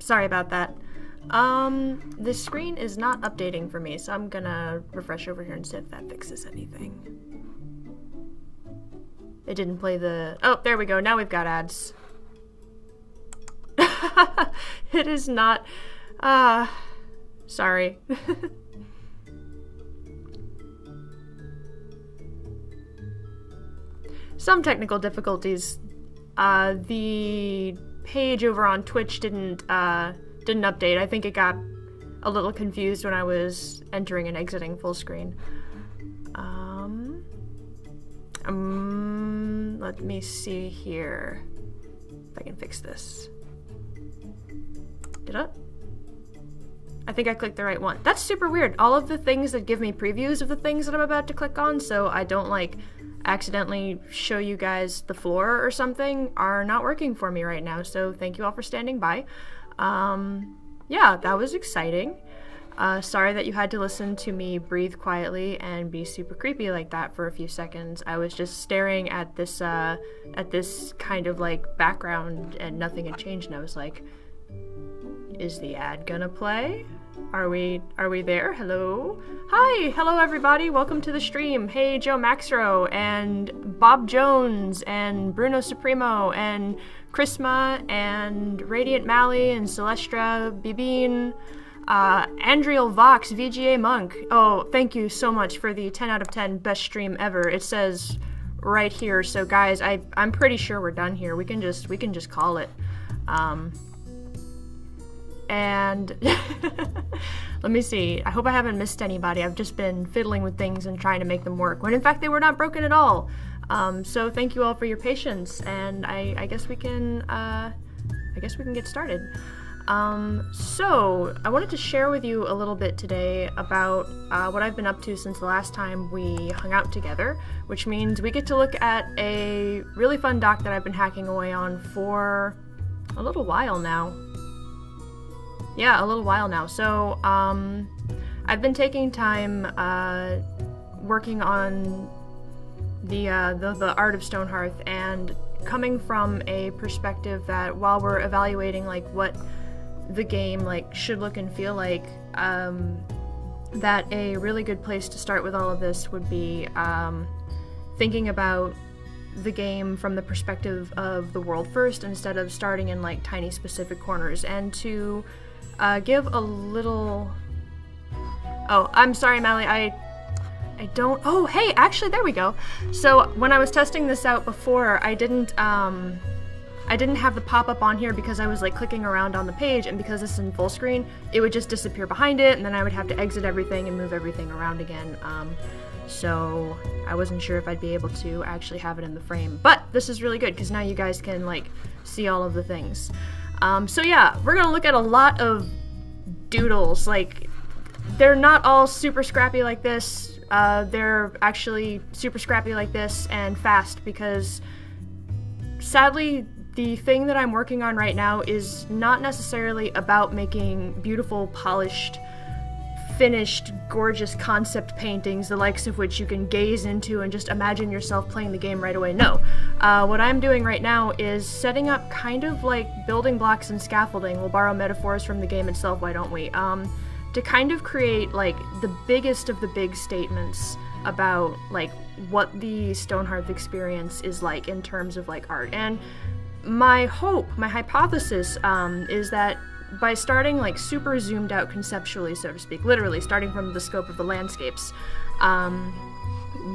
Sorry about that. The screen is not updating for me, so I'm gonna refresh over here and see if that fixes anything. It didn't play the... Oh, there we go. Now we've got ads. It is not... Sorry. Some technical difficulties. The page over on Twitch didn't update. I think it got a little confused when I was entering and exiting full screen. Let me see here if I can fix this. Did I think I clicked the right one. That's super weird. All of the things that give me previews of the things that I'm about to click on, so I don't like accidentally show you guys the floor or something, are not working for me right now, so thank you all for standing by. Yeah, that was exciting. Sorry that you had to listen to me breathe quietly and be super creepy like that for a few seconds. I was just staring at this kind of like background and nothing had changed, and I was like, is the ad gonna play? Are we there? Hello? Hi! Hello everybody! Welcome to the stream! Hey, Joe Maxro, and Bob Jones, and Bruno Supremo, and Chrisma, and Radiant Mally, and Celestra, Bibine, Andriel Vox, VGA Monk. Oh, thank you so much for the 10 out of 10 best stream ever. It says right here, so guys, I'm pretty sure we're done here. We can just call it. And let me see. I hope I haven't missed anybody. I've just been fiddling with things and trying to make them work, when in fact they were not broken at all. So thank you all for your patience, and I guess we can get started. So I wanted to share with you a little bit today about what I've been up to since the last time we hung out together, which means we get to look at a really fun doc that I've been hacking away on for a little while now. Yeah, a little while now. So, I've been taking time working on the art of Stonehearth, and coming from a perspective that while we're evaluating like what the game like should look and feel like, that a really good place to start with all of this would be thinking about the game from the perspective of the world first, instead of starting in like tiny specific corners, and to give a little... Oh, I'm sorry, Mally, I don't... Oh, hey, actually, there we go. So, when I was testing this out before, I didn't have the pop-up on here because I was, like, clicking around on the page, and because this is in full screen, it would just disappear behind it, and then I would have to exit everything and move everything around again. So I wasn't sure if I'd be able to actually have it in the frame. But this is really good, because now you guys can, like, see all of the things. So yeah, we're gonna look at a lot of doodles. Like, they're not all super scrappy like this. They're actually super scrappy like this and fast, because sadly the thing that I'm working on right now is not necessarily about making beautiful, polished, finished, gorgeous concept paintings, the likes of which you can gaze into and just imagine yourself playing the game right away. No. What I'm doing right now is setting up kind of like building blocks and scaffolding. We'll borrow metaphors from the game itself, why don't we? To kind of create like the biggest of the big statements about like what the Stonehearth experience is like in terms of like art. And my hope, my hypothesis, is that by starting like super zoomed out conceptually, so to speak, literally starting from the scope of the landscapes,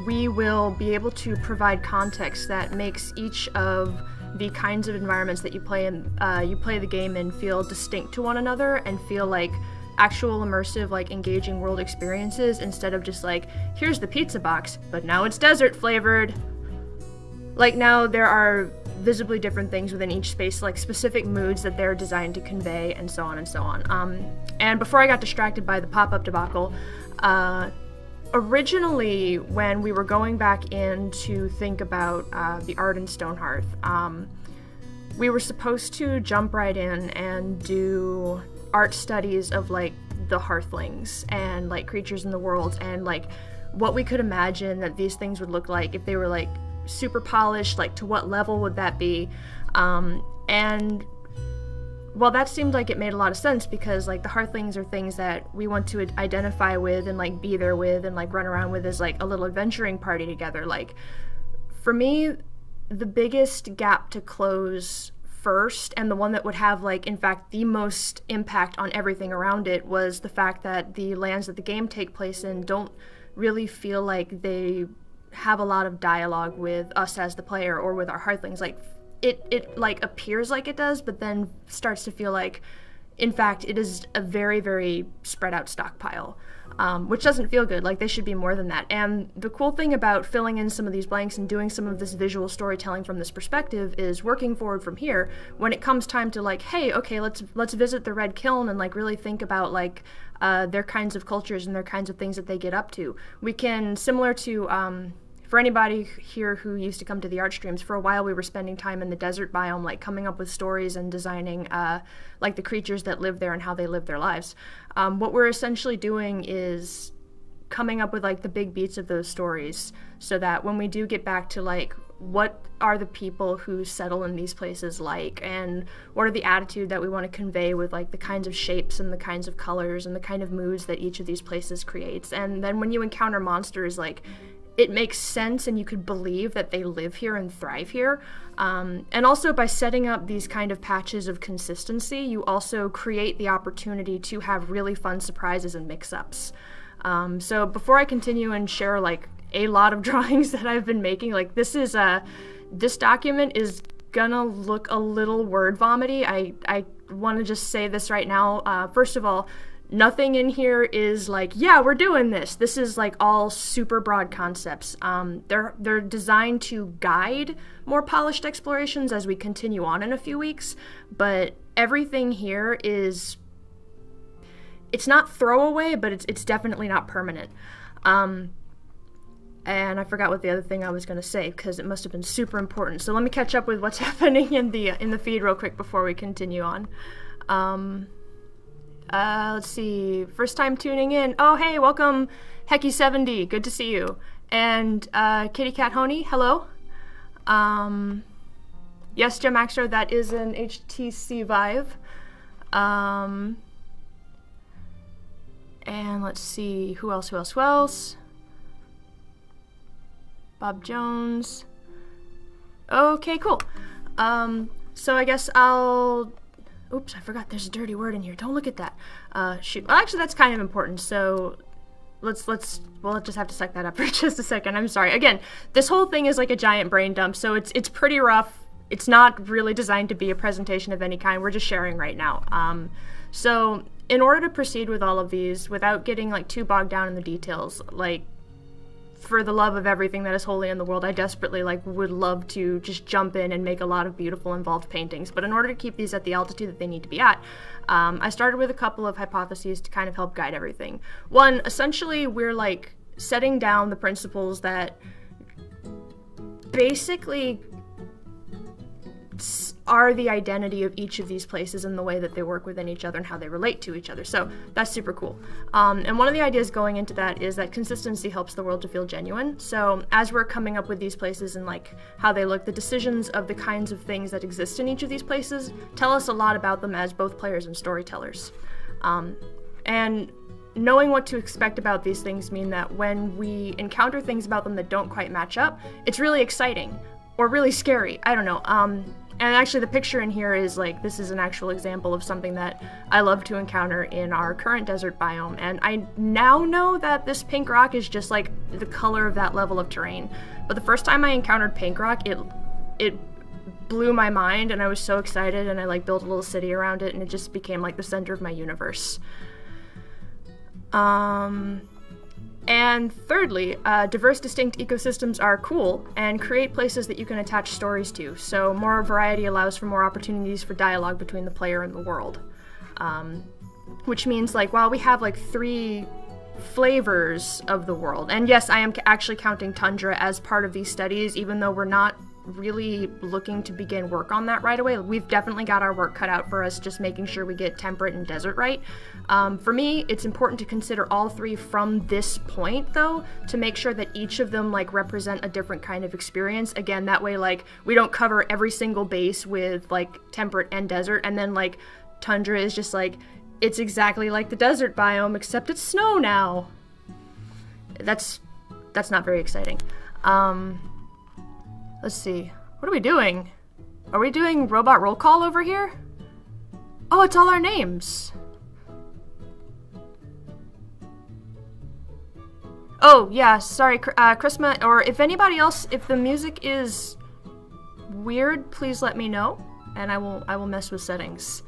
we will be able to provide context that makes each of the kinds of environments that you play the game in feel distinct to one another and feel like actual immersive, like engaging world experiences, instead of just like, here's the pizza box, but now it's desert flavored. Like, now there are visibly different things within each space, like specific moods that they're designed to convey, and so on and so on. And before I got distracted by the pop-up debacle, originally when we were going back in to think about the art in Stonehearth, we were supposed to jump right in and do art studies of like the hearthlings and like creatures in the world, and like what we could imagine that these things would look like if they were like super polished, like to what level would that be, and well, that seemed like it made a lot of sense because like the Hearthlings are things that we want to identify with and like be there with and like run around with as like a little adventuring party together. Like for me, the biggest gap to close first, and the one that would have like in fact the most impact on everything around it, was the fact that the lands that the game take place in don't really feel like they have a lot of dialogue with us as the player or with our Hearthlings. Like it like appears like it does, but then starts to feel like in fact it is a very, very spread out stockpile, which doesn't feel good. Like they should be more than that. And the cool thing about filling in some of these blanks and doing some of this visual storytelling from this perspective is working forward from here, when it comes time to like, hey, okay, let's visit the Red Kiln and like really think about like their kinds of cultures and their kinds of things that they get up to. We can, similar to for anybody here who used to come to the art streams, for a while we were spending time in the desert biome, like coming up with stories and designing like the creatures that live there and how they live their lives. What we're essentially doing is coming up with like the big beats of those stories, so that when we do get back to like what are the people who settle in these places like, and what are the attitude that we want to convey with like the kinds of shapes and the kinds of colors and the kind of moods that each of these places creates. And then when you encounter monsters, like it makes sense and you could believe that they live here and thrive here. And also by setting up these kind of patches of consistency, you also create the opportunity to have really fun surprises and mix-ups. So before I continue and share like a lot of drawings that I've been making, like this document is gonna look a little word vomity. I want to just say this right now. First of all, nothing in here is like, yeah, we're doing this. This is like all super broad concepts. They're designed to guide more polished explorations as we continue on in a few weeks, but everything here is, it's not throwaway, but it's definitely not permanent. And I forgot what the other thing I was going to say, because it must have been super important. So let me catch up with what's happening in the feed real quick before we continue on. Let's see, first time tuning in. Oh, hey, welcome, Hecky70, good to see you. And Kitty Cat Honey, hello. Yes, Gem Axter, that is an HTC Vive. And let's see, who else? Bob Jones. Okay, cool. So I guess I'll... Oops, I forgot there's a dirty word in here. Don't look at that. Shoot. Well, actually, that's kind of important. So we'll just have to suck that up for just a second. I'm sorry. Again, this whole thing is like a giant brain dump, so it's pretty rough. It's not really designed to be a presentation of any kind. We're just sharing right now. So in order to proceed with all of these without getting like too bogged down in the details, like for the love of everything that is holy in the world, I desperately would love to just jump in and make a lot of beautiful involved paintings. But in order to keep these at the altitude that they need to be at, I started with a couple of hypotheses to kind of help guide everything. One, essentially, we're like setting down the principles that basically are the identity of each of these places and the way that they work within each other and how they relate to each other. So that's super cool. And one of the ideas going into that is that consistency helps the world to feel genuine. So as we're coming up with these places and like how they look, the decisions of the kinds of things that exist in each of these places tell us a lot about them as both players and storytellers. And knowing what to expect about these things mean that when we encounter things about them that don't quite match up, it's really exciting or really scary. I don't know. And actually the picture in here is like, this is an actual example of something that I love to encounter in our current desert biome. And I now know that this pink rock is just like the color of that level of terrain. But the first time I encountered pink rock, it blew my mind and I was so excited, and I like built a little city around it, and it just became like the center of my universe. And thirdly, diverse, distinct ecosystems are cool and create places that you can attach stories to. So more variety allows for more opportunities for dialogue between the player and the world. Which means like, while we have like 3 flavors of the world, and yes, I am actually counting tundra as part of these studies, even though we're not really looking to begin work on that right away. We've definitely got our work cut out for us, just making sure we get temperate and desert right. For me, it's important to consider all 3 from this point, though, to make sure that each of them like represent a different kind of experience. Again, that way like we don't cover every single base with like temperate and desert, and then like tundra is just like, it's exactly like the desert biome, except it's snow now. That's not very exciting. Let's see. What are we doing? Are we doing robot roll call over here? Oh, it's all our names. Oh, yeah, sorry, Chrisma, or if anybody else, if the music is weird, please let me know, and I will mess with settings.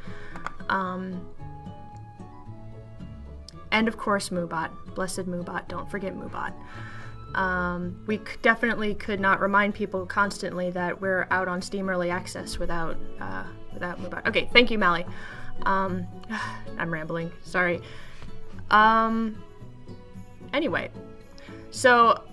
And of course, Moobot. Blessed Moobot. Don't forget Moobot. We definitely could not remind people constantly that we're out on Steam Early Access without Moobot. Okay, thank you, Mally. I'm rambling. Sorry. Anyway, so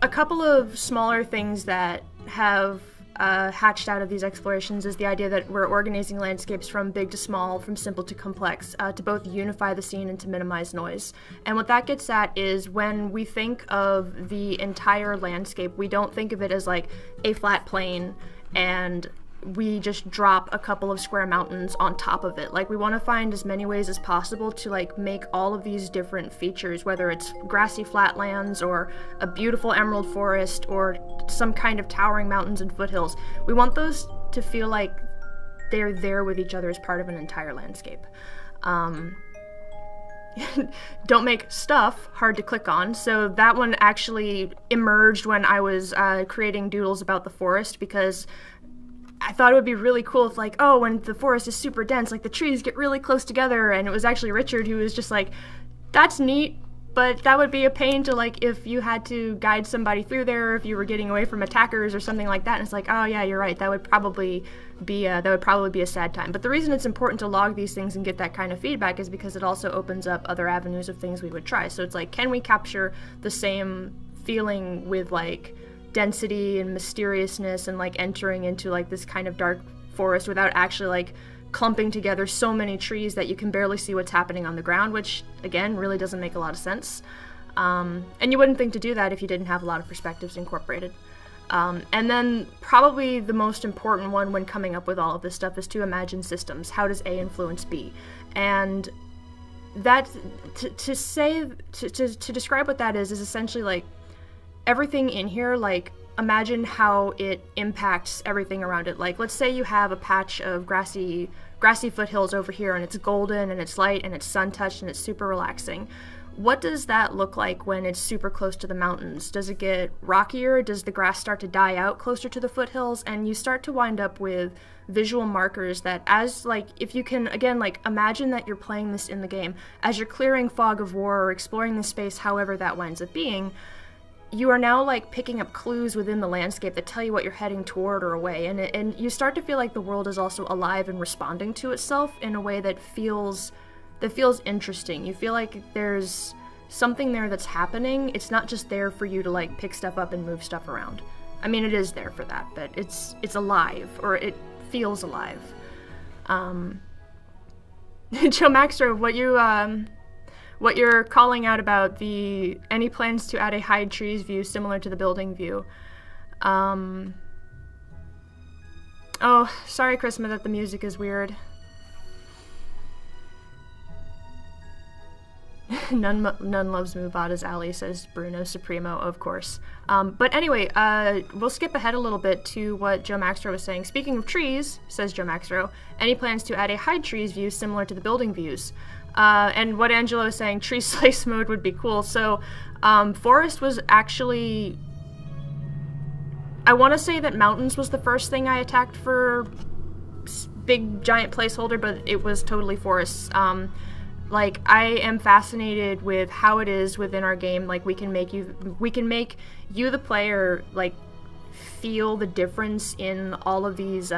a couple of smaller things that have hatched out of these explorations is the idea that we're organizing landscapes from big to small, from simple to complex, to both unify the scene and to minimize noise. And what that gets at is when we think of the entire landscape, we don't think of it as like a flat plain and we just drop a couple of square mountains on top of it. Like, we want to find as many ways as possible to like make all of these different features, whether it's grassy flatlands or a beautiful emerald forest or some kind of towering mountains and foothills. We want those to feel like they're there with each other as part of an entire landscape. Don't make stuff hard to click on. So that one actually emerged when I was creating doodles about the forest, because I thought it would be really cool if, like, oh, when the forest is super dense, like, the trees get really close together, and it was actually Richard who was just like, that's neat, but that would be a pain to, like, if you had to guide somebody through there, if you were getting away from attackers or something like that, and it's like, oh, yeah, you're right, that would probably be a sad time. But the reason it's important to log these things and get that kind of feedback is because it also opens up other avenues of things we would try. So it's like, can we capture the same feeling with, like, density and mysteriousness and like entering into like this kind of dark forest without actually like clumping together so many trees that you can barely see what's happening on the ground, which again really doesn't make a lot of sense. And you wouldn't think to do that if you didn't have a lot of perspectives incorporated. And then probably the most important one when coming up with all of this stuff is to imagine systems. How does A influence B? And that to describe what that is essentially like everything in here, like, imagine how it impacts everything around it. Like, let's say you have a patch of grassy foothills over here, and it's golden, and it's light, and it's sun-touched, and it's super relaxing. What does that look like when it's super close to the mountains? Does it get rockier? Does the grass start to die out closer to the foothills? And you start to wind up with visual markers that, as, like, if you can, again, like, imagine that you're playing this in the game, as you're clearing fog of war or exploring the space, however that winds up being, you are now like picking up clues within the landscape that tell you what you're heading toward or away, and you start to feel like the world is also alive and responding to itself in a way that feels interesting. You feel like there's something there that's happening. It's not just there for you to like pick stuff up and move stuff around. I mean, it is there for that, but it's alive, or it feels alive. Joe Maxter, what you're calling out about any plans to add a hide trees view similar to the building view. Oh, sorry, Chrisma, that the music is weird. None loves Moobot as Allie, says Bruno Supremo, of course. But anyway, we'll skip ahead a little bit to what Joe Maxtro was saying. Speaking of trees, says Joe Maxtro, any plans to add a hide trees view similar to the building views? And what Angelo is saying, tree slice mode would be cool. So, forest was actually... I want to say that mountains was the first thing I attacked for big, giant placeholder, but it was totally forests. Like, I am fascinated with how it is within our game. Like, we can make you, the player, like, feel the difference in all of these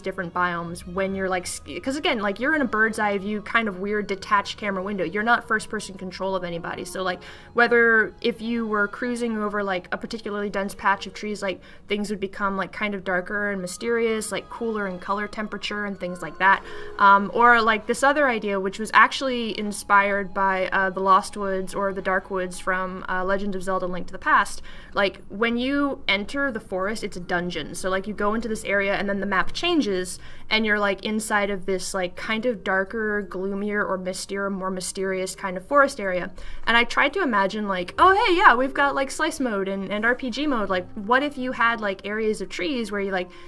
different biomes when you're like, because again, like, you're in a bird's eye view kind of weird detached camera window. You're not first person control of anybody. So like, whether if you were cruising over like a particularly dense patch of trees, like things would become like kind of darker and mysterious, like cooler in color temperature and things like that. Or like this other idea, which was actually inspired by the Lost Woods or the Dark Woods from Legend of Zelda: Link to the Past. Like, when you enter the forest, forest, it's a dungeon. So like you go into this area and then the map changes and you're like inside of this like kind of darker, gloomier or mistier, more mysterious kind of forest area. And I tried to imagine like, oh hey, yeah, we've got like slice mode and RPG mode. Like what if you had like areas of trees where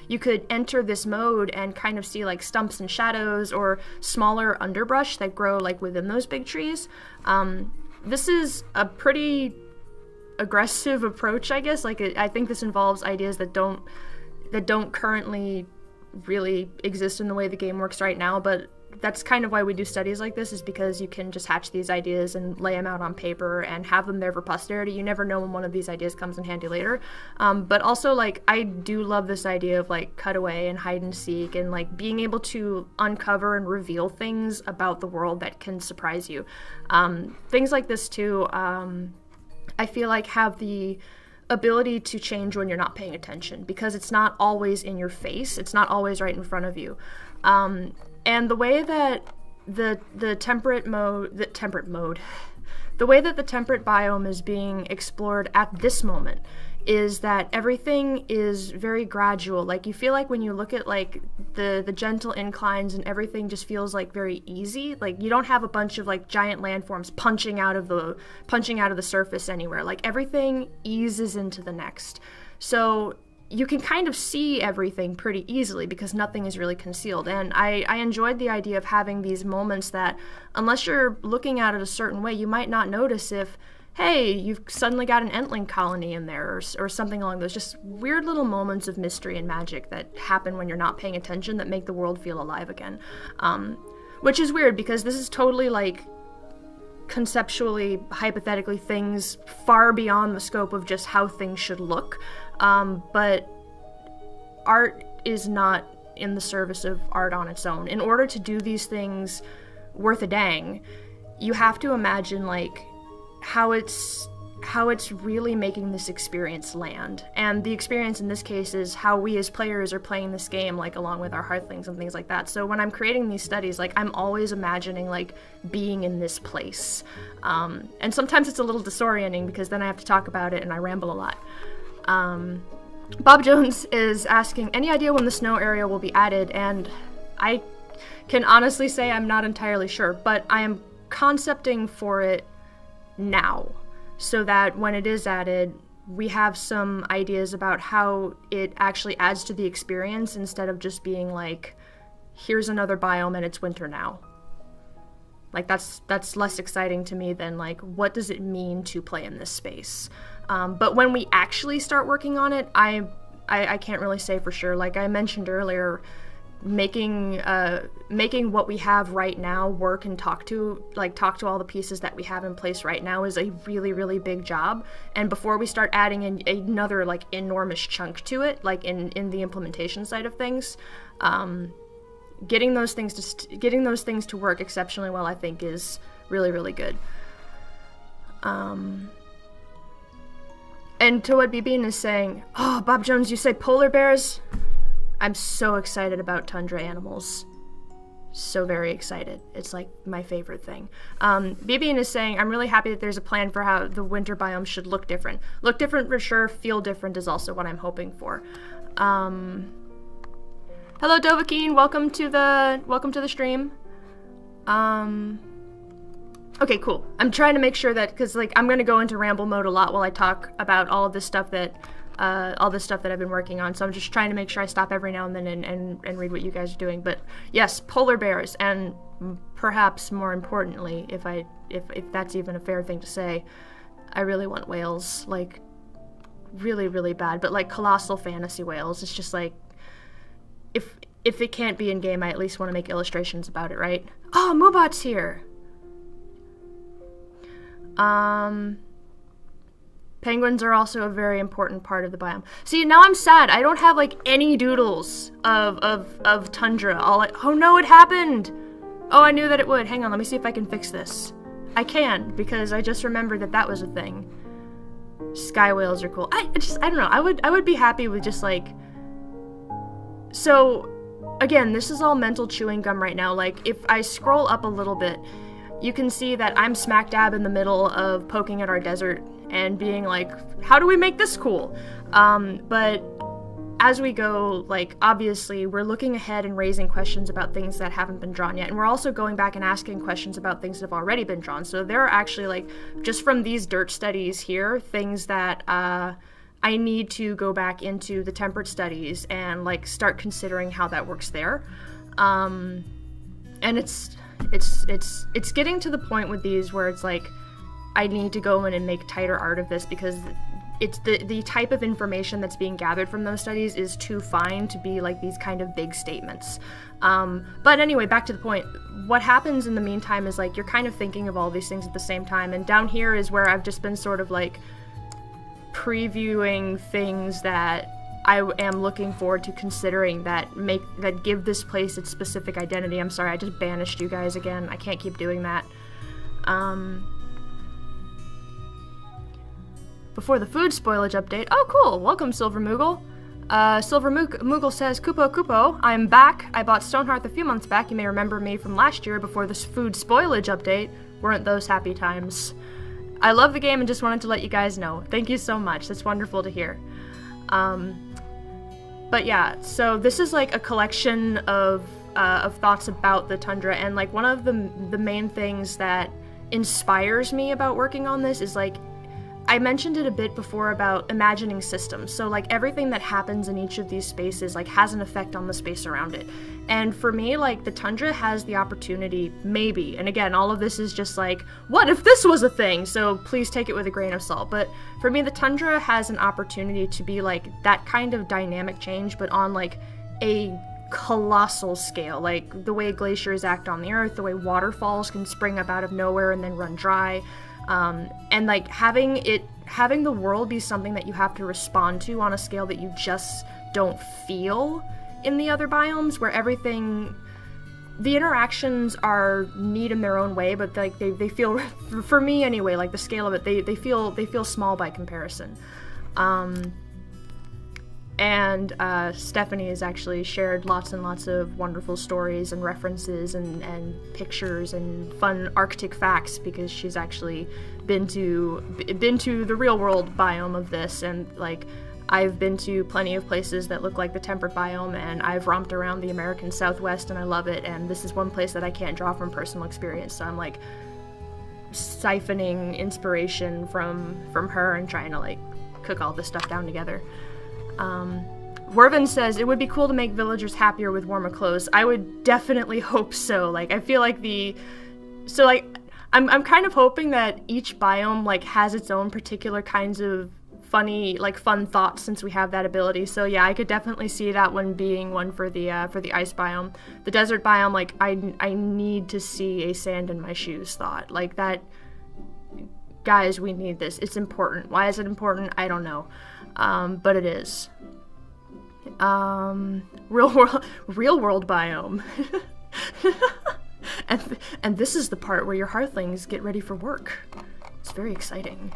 you could enter this mode and kind of see like stumps and shadows or smaller underbrush that grow like within those big trees. This is a pretty aggressive approach, I guess. Like I think this involves ideas that don't currently really exist in the way the game works right now, but that's kind of why we do studies like this, is because you can just hatch these ideas and lay them out on paper and have them there for posterity. You never know when one of these ideas comes in handy later. But also, like, I do love this idea of like cutaway and hide and seek and like being able to uncover and reveal things about the world that can surprise you. Things like this too, I feel like have the ability to change when you're not paying attention, because it's not always in your face, it's not always right in front of you. And the way that the temperate biome is being explored at this moment is that everything is very gradual. Like you feel like when you look at like the gentle inclines and everything just feels like very easy. Like you don't have a bunch of like giant landforms punching out of the surface anywhere. Like everything eases into the next. So you can kind of see everything pretty easily because nothing is really concealed. And I enjoyed the idea of having these moments that, unless you're looking at it a certain way, you might not notice if, hey, you've suddenly got an entling colony in there, or something along those just weird little moments of mystery and magic that happen when you're not paying attention that make the world feel alive again. Which is weird because this is totally like conceptually, hypothetically, things far beyond the scope of just how things should look. But art is not in the service of art on its own. In order to do these things worth a dang, you have to imagine like how it's really making this experience land. And the experience in this case is how we as players are playing this game, like along with our hearthlings and things like that. So when I'm creating these studies, like I'm always imagining like being in this place. And sometimes it's a little disorienting because then I have to talk about it and I ramble a lot. Bob Jones is asking, any idea when the snow area will be added? And I can honestly say I'm not entirely sure, but I am concepting for it now, so that when it is added, we have some ideas about how it actually adds to the experience instead of just being like, here's another biome and it's winter now. Like that's less exciting to me than like, what does it mean to play in this space? But when we actually start working on it, I can't really say for sure. Like I mentioned earlier, making what we have right now work and talk to all the pieces that we have in place right now is a really, really big job. And before we start adding in another like enormous chunk to it, like in the implementation side of things, getting those things to work exceptionally well, I think, is really, really good. And to what BBN is saying, oh, Bob Jones, you say polar bears? I'm so excited about tundra animals. So very excited. It's like my favorite thing. BBN is saying, I'm really happy that there's a plan for how the winter biome should look different. Look different for sure, feel different is also what I'm hoping for. Hello Dovahkeen, welcome to the stream. Okay, cool. I'm trying to make sure that, because like I'm gonna go into ramble mode a lot while I talk about all this stuff that I've been working on. So I'm just trying to make sure I stop every now and then and read what you guys are doing. But yes, polar bears, and perhaps more importantly, if that's even a fair thing to say, I really want whales, like really, really bad. But like colossal fantasy whales. It's just like, if it can't be in game, I at least want to make illustrations about it, right? Oh, Moobot's here. Penguins are also a very important part of the biome. See, now I'm sad. I don't have like any doodles of tundra. Oh no, it happened! Oh, I knew that it would. Hang on, let me see if I can fix this. I can, because I just remembered that was a thing. Sky whales are cool. I don't know. I would be happy with just like... So, again, this is all mental chewing gum right now. Like, if I scroll up a little bit, you can see that I'm smack dab in the middle of poking at our desert and being like, how do we make this cool? But as we go, like, obviously, we're looking ahead and raising questions about things that haven't been drawn yet, and we're also going back and asking questions about things that have already been drawn. So there are actually, like, just from these dirt studies here, things that I need to go back into the temperate studies and, like, start considering how that works there. And it's getting to the point with these where it's like, I need to go in and make tighter art of this, because it's the type of information that's being gathered from those studies is too fine to be like these kind of big statements. But anyway, back to the point. What happens in the meantime is, like, you're kind of thinking of all these things at the same time, and down here is where I've just been sort of like previewing things that I am looking forward to considering that give this place its specific identity. I'm sorry, I just banished you guys again. I can't keep doing that. Before the food spoilage update. Oh, cool. Welcome, Silver Moogle. Silver Moogle says, Kupo, I'm back. I bought Stonehearth a few months back. You may remember me from last year before this food spoilage update. Weren't those happy times? I love the game and just wanted to let you guys know. Thank you so much. That's wonderful to hear. But yeah, so this is like a collection of thoughts about the tundra, and like one of the main things that inspires me about working on this is, like, I mentioned it a bit before about imagining systems. So, like, everything that happens in each of these spaces, like, has an effect on the space around it. And for me, like, the tundra has the opportunity, maybe, and again, all of this is just like, what if this was a thing? So please take it with a grain of salt. But for me, the tundra has an opportunity to be, like, that kind of dynamic change, but on, like, a colossal scale. Like, the way glaciers act on the earth, the way waterfalls can spring up out of nowhere and then run dry. And like having the world be something that you have to respond to on a scale that you just don't feel in the other biomes, where the interactions are neat in their own way, but like they feel, for me anyway, like the scale of it, they feel small by comparison. And Stephanie has actually shared lots and lots of wonderful stories and references and pictures and fun Arctic facts, because she's actually been to the real world biome of this, and like I've been to plenty of places that look like the temperate biome, and I've romped around the American Southwest and I love it, and this is one place that I can't draw from personal experience, so I'm like siphoning inspiration from her and trying to like cook all this stuff down together. Wervin says, it would be cool to make villagers happier with warmer clothes. I would definitely hope so. Like, I feel like I'm kind of hoping that each biome, like, has its own particular kinds of fun thoughts, since we have that ability. So yeah, I could definitely see that one being one for the ice biome. The desert biome, like, I need to see a sand in my shoes thought. Like, that, guys, we need this. It's important. Why is it important? I don't know. But it is. Real world biome. and this is the part where your hearthlings get ready for work. It's very exciting.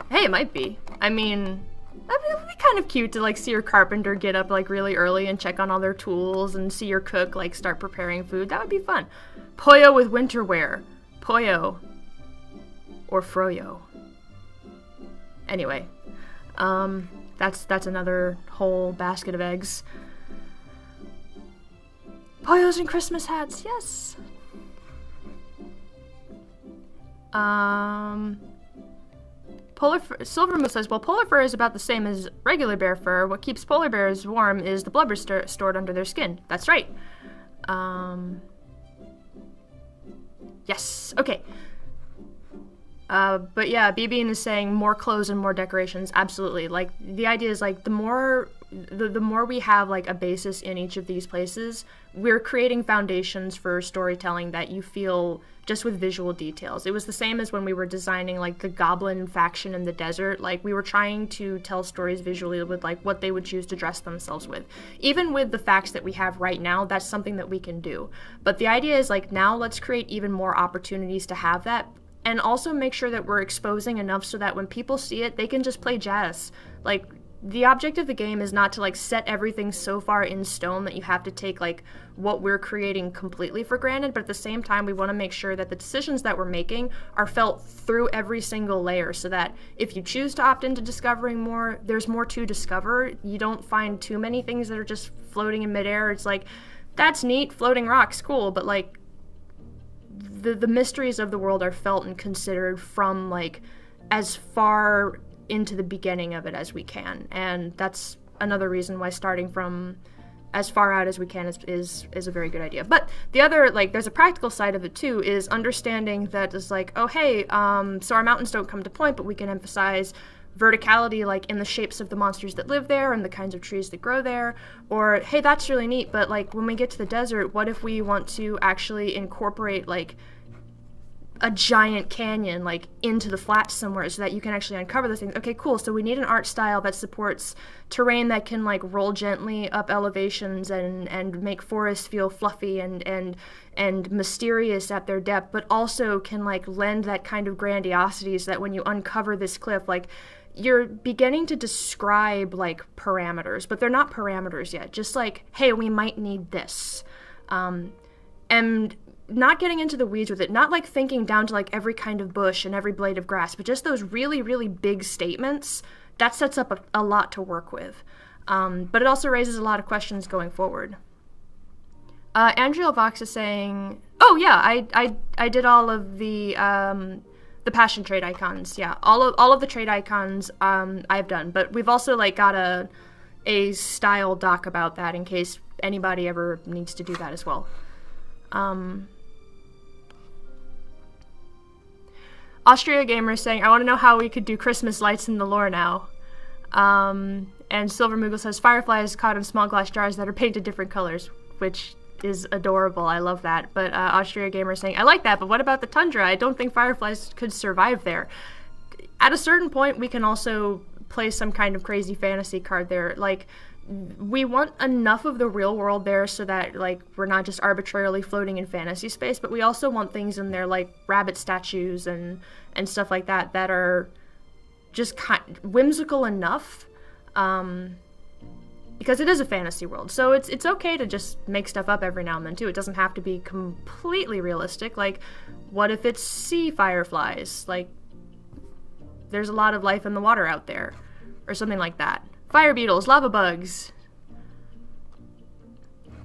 Hey, it might be. I mean, it would be kind of cute to like see your carpenter get up like really early and check on all their tools, and see your cook like start preparing food. That would be fun. Pollo with winter wear. Pollo. Or froyo. Anyway. That's another whole basket of eggs. Pollos and Christmas hats, yes! Silver Moose says, well, polar fur is about the same as regular bear fur. What keeps polar bears warm is the blubber stored under their skin. That's right. Yes, okay. But yeah, BBN is saying more clothes and more decorations. Absolutely. Like, the idea is, like, the more we have, like, a basis in each of these places, we're creating foundations for storytelling that you feel just with visual details. It was the same as when we were designing, like, the goblin faction in the desert. Like, we were trying to tell stories visually with, like, what they would choose to dress themselves with. Even with the facts that we have right now, that's something that we can do. But the idea is, like, now let's create even more opportunities to have that, and also make sure that we're exposing enough so that when people see it, they can just play jazz. Like, the object of the game is not to like set everything so far in stone that you have to take like what we're creating completely for granted, but at the same time we want to make sure that the decisions that we're making are felt through every single layer, so that if you choose to opt into discovering more, there's more to discover. You don't find too many things that are just floating in midair. It's like, that's neat, floating rocks, cool, but like the mysteries of the world are felt and considered from like as far into the beginning of it as we can, and that's another reason why starting from as far out as we can is a very good idea. But the other, like, there's a practical side of it too, is understanding that it's like, oh hey, so our mountains don't come to point, but we can emphasize verticality, like in the shapes of the monsters that live there and the kinds of trees that grow there. Or hey, that's really neat, but like when we get to the desert, what if we want to actually incorporate like a giant canyon like into the flats somewhere so that you can actually uncover those things. Okay, cool. So we need an art style that supports terrain that can like roll gently up elevations and make forests feel fluffy and mysterious at their depth, but also can like lend that kind of grandiosity so that when you uncover this cliff, like you're beginning to describe like parameters, but they're not parameters yet. Just like, hey, we might need this. And not getting into the weeds with it, not like thinking down to like every kind of bush and every blade of grass, but just those really, really big statements, that sets up a lot to work with. But it also raises a lot of questions going forward. Andrea Vox is saying, oh yeah, I did all of the passion trait icons. Yeah, all of the trait icons I've done, but we've also like got a style doc about that in case anybody ever needs to do that as well. Austria Gamer is saying, I want to know how we could do Christmas lights in the lore now. And Silver Moogle says, fireflies caught in small glass jars that are painted different colors, which is adorable. I love that. But Austria Gamer is saying, I like that, but what about the tundra? I don't think fireflies could survive there. At a certain point, we can also play some kind of crazy fantasy card there. Like, we want enough of the real world there so that like we're not just arbitrarily floating in fantasy space, but we also want things in there like rabbit statues and stuff like that that are just whimsical enough, because it is a fantasy world. So it's okay to just make stuff up every now and then too. It doesn't have to be completely realistic. Like, what if it's sea fireflies? Like, there's a lot of life in the water out there, or something like that. Fire beetles, lava bugs.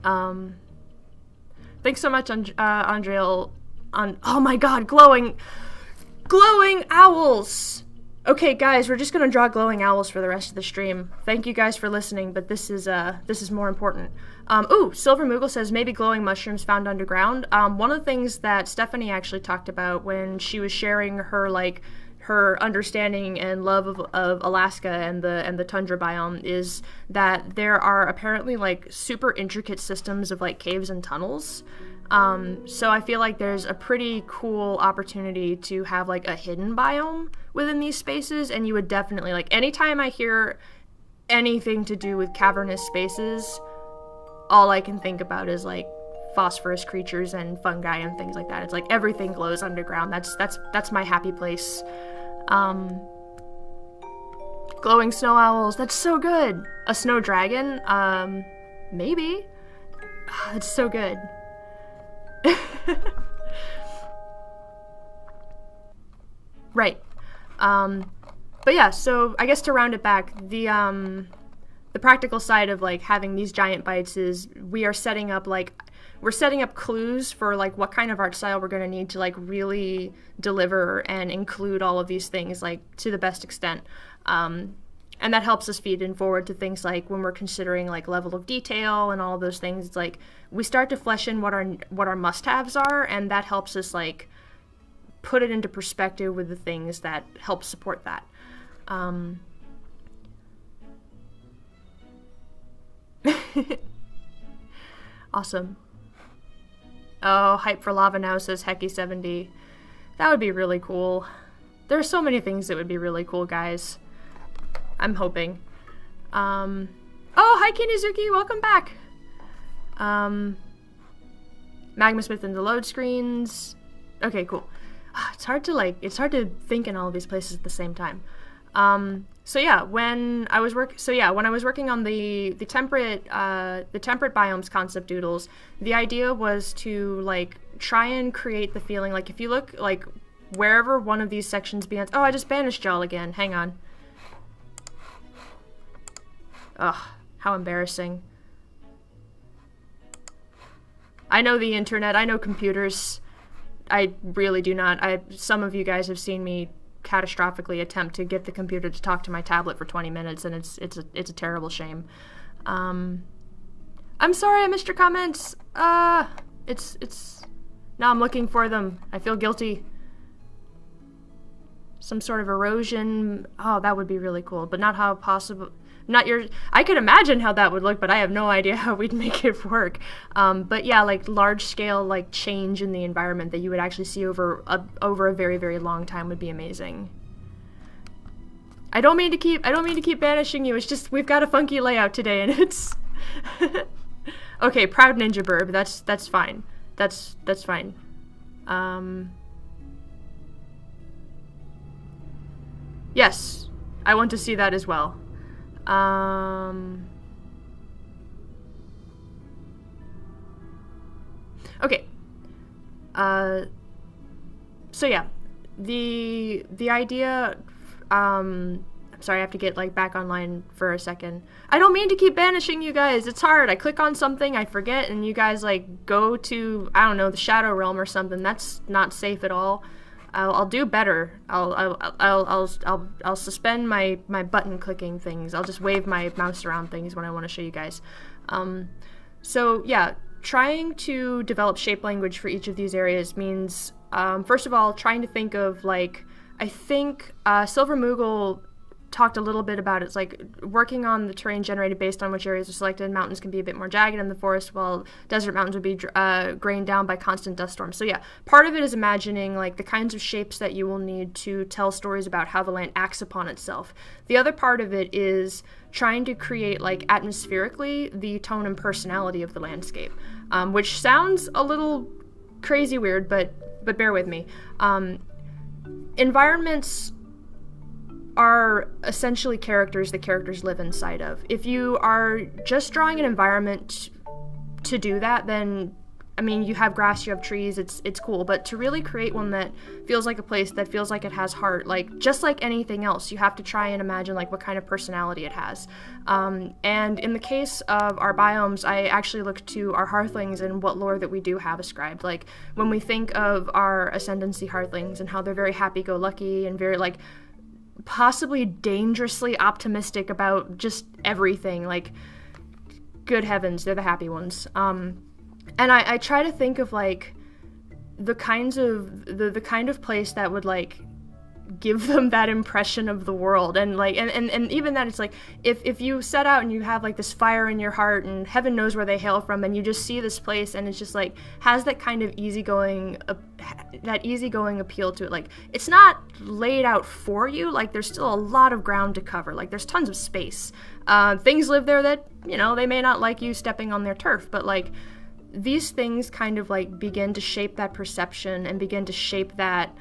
Thanks so much, Andrea. Oh my god, glowing owls. Okay, guys, we're just gonna draw glowing owls for the rest of the stream. Thank you guys for listening, but this is more important. Ooh, Silver Moogle says maybe glowing mushrooms found underground. One of the things that Stephanie actually talked about when she was sharing her her understanding and love of Alaska and the tundra biome is that there are apparently like super intricate systems of like caves and tunnels. So I feel like there's a pretty cool opportunity to have like a hidden biome within these spaces, and you would definitely, like, anytime I hear anything to do with cavernous spaces, all I can think about is like phosphorus creatures and fungi and things like that. It's like everything glows underground. That's my happy place. Glowing snow owls, that's so good. A snow dragon, maybe. It's so good. Right. But yeah, so I guess to round it back, the practical side of like having these giant bites is we're setting up clues for like what kind of art style we're going to need to like really deliver and include all of these things like to the best extent. And that helps us feed in forward to things like when we're considering like level of detail and all of those things. It's like we start to flesh in what our must-haves are, and that helps us like put it into perspective with the things that help support that. Awesome. Oh, Hype for Lava now says Hecky70. That would be really cool. There are so many things that would be really cool, guys. I'm hoping. Oh, hi Kinizuki, welcome back. Magma Smith in the load screens. Okay, cool. It's hard to think in all of these places at the same time. So yeah, when I was working on the temperate biomes concept doodles, the idea was to like try and create the feeling like if you look like wherever one of these sections begins. Oh, I just banished y'all again. Hang on. Ugh, how embarrassing. I know the internet. I know computers. I really do not. Some of you guys have seen me catastrophically attempt to get the computer to talk to my tablet for 20 minutes, and it's a terrible shame. I'm sorry I missed your comments. Now I'm looking for them. I feel guilty. Some sort of erosion. Oh, that would be really cool, but not how possible. I could imagine how that would look, but I have no idea how we'd make it work. But yeah, like large scale like change in the environment that you would actually see over a very, very long time would be amazing. I don't mean to keep banishing you. It's just we've got a funky layout today, and it's okay. Proud Ninja Burb. That's fine. That's fine. Yes, I want to see that as well. Okay. So yeah, the idea, I'm sorry, I have to get like back online for a second. I don't mean to keep banishing you guys. It's hard. I click on something, I forget, and you guys like go to, I don't know, the Shadow Realm or something. That's not safe at all. I'll do better. I'll suspend my button clicking things. I'll just wave my mouse around things when I want to show you guys. So yeah, trying to develop shape language for each of these areas means, first of all, trying to think of like, I think Silver Moogle talked a little bit about it. It's like working on the terrain generated based on which areas are selected. Mountains can be a bit more jagged in the forest, while desert mountains would be grained down by constant dust storms. So yeah, part of it is imagining like the kinds of shapes that you will need to tell stories about how the land acts upon itself. The other part of it is trying to create like atmospherically the tone and personality of the landscape, which sounds a little crazy weird, but bear with me. Environments are essentially characters that characters live inside of. If you are just drawing an environment to do that, then, I mean, you have grass, you have trees, it's cool, but to really create one that feels like a place, that feels like it has heart, like, just like anything else, you have to try and imagine, like, what kind of personality it has. And in the case of our biomes, I actually look to our hearthlings and what lore that we do have ascribed. Like, when we think of our ascendancy hearthlings and how they're very happy-go-lucky and very, like, possibly dangerously optimistic about just everything, like, good heavens, they're the happy ones. And I try to think of like the kinds of the kind of place that would like give them that impression of the world, and like and even that, it's like if you set out and you have like this fire in your heart and heaven knows where they hail from, and you just see this place and it's just like has that kind of easygoing appeal to it. Like, it's not laid out for you, like there's still a lot of ground to cover, like there's tons of space. Things live there that, you know, they may not like you stepping on their turf, but like these things kind of like begin to shape that perception and begin to shape that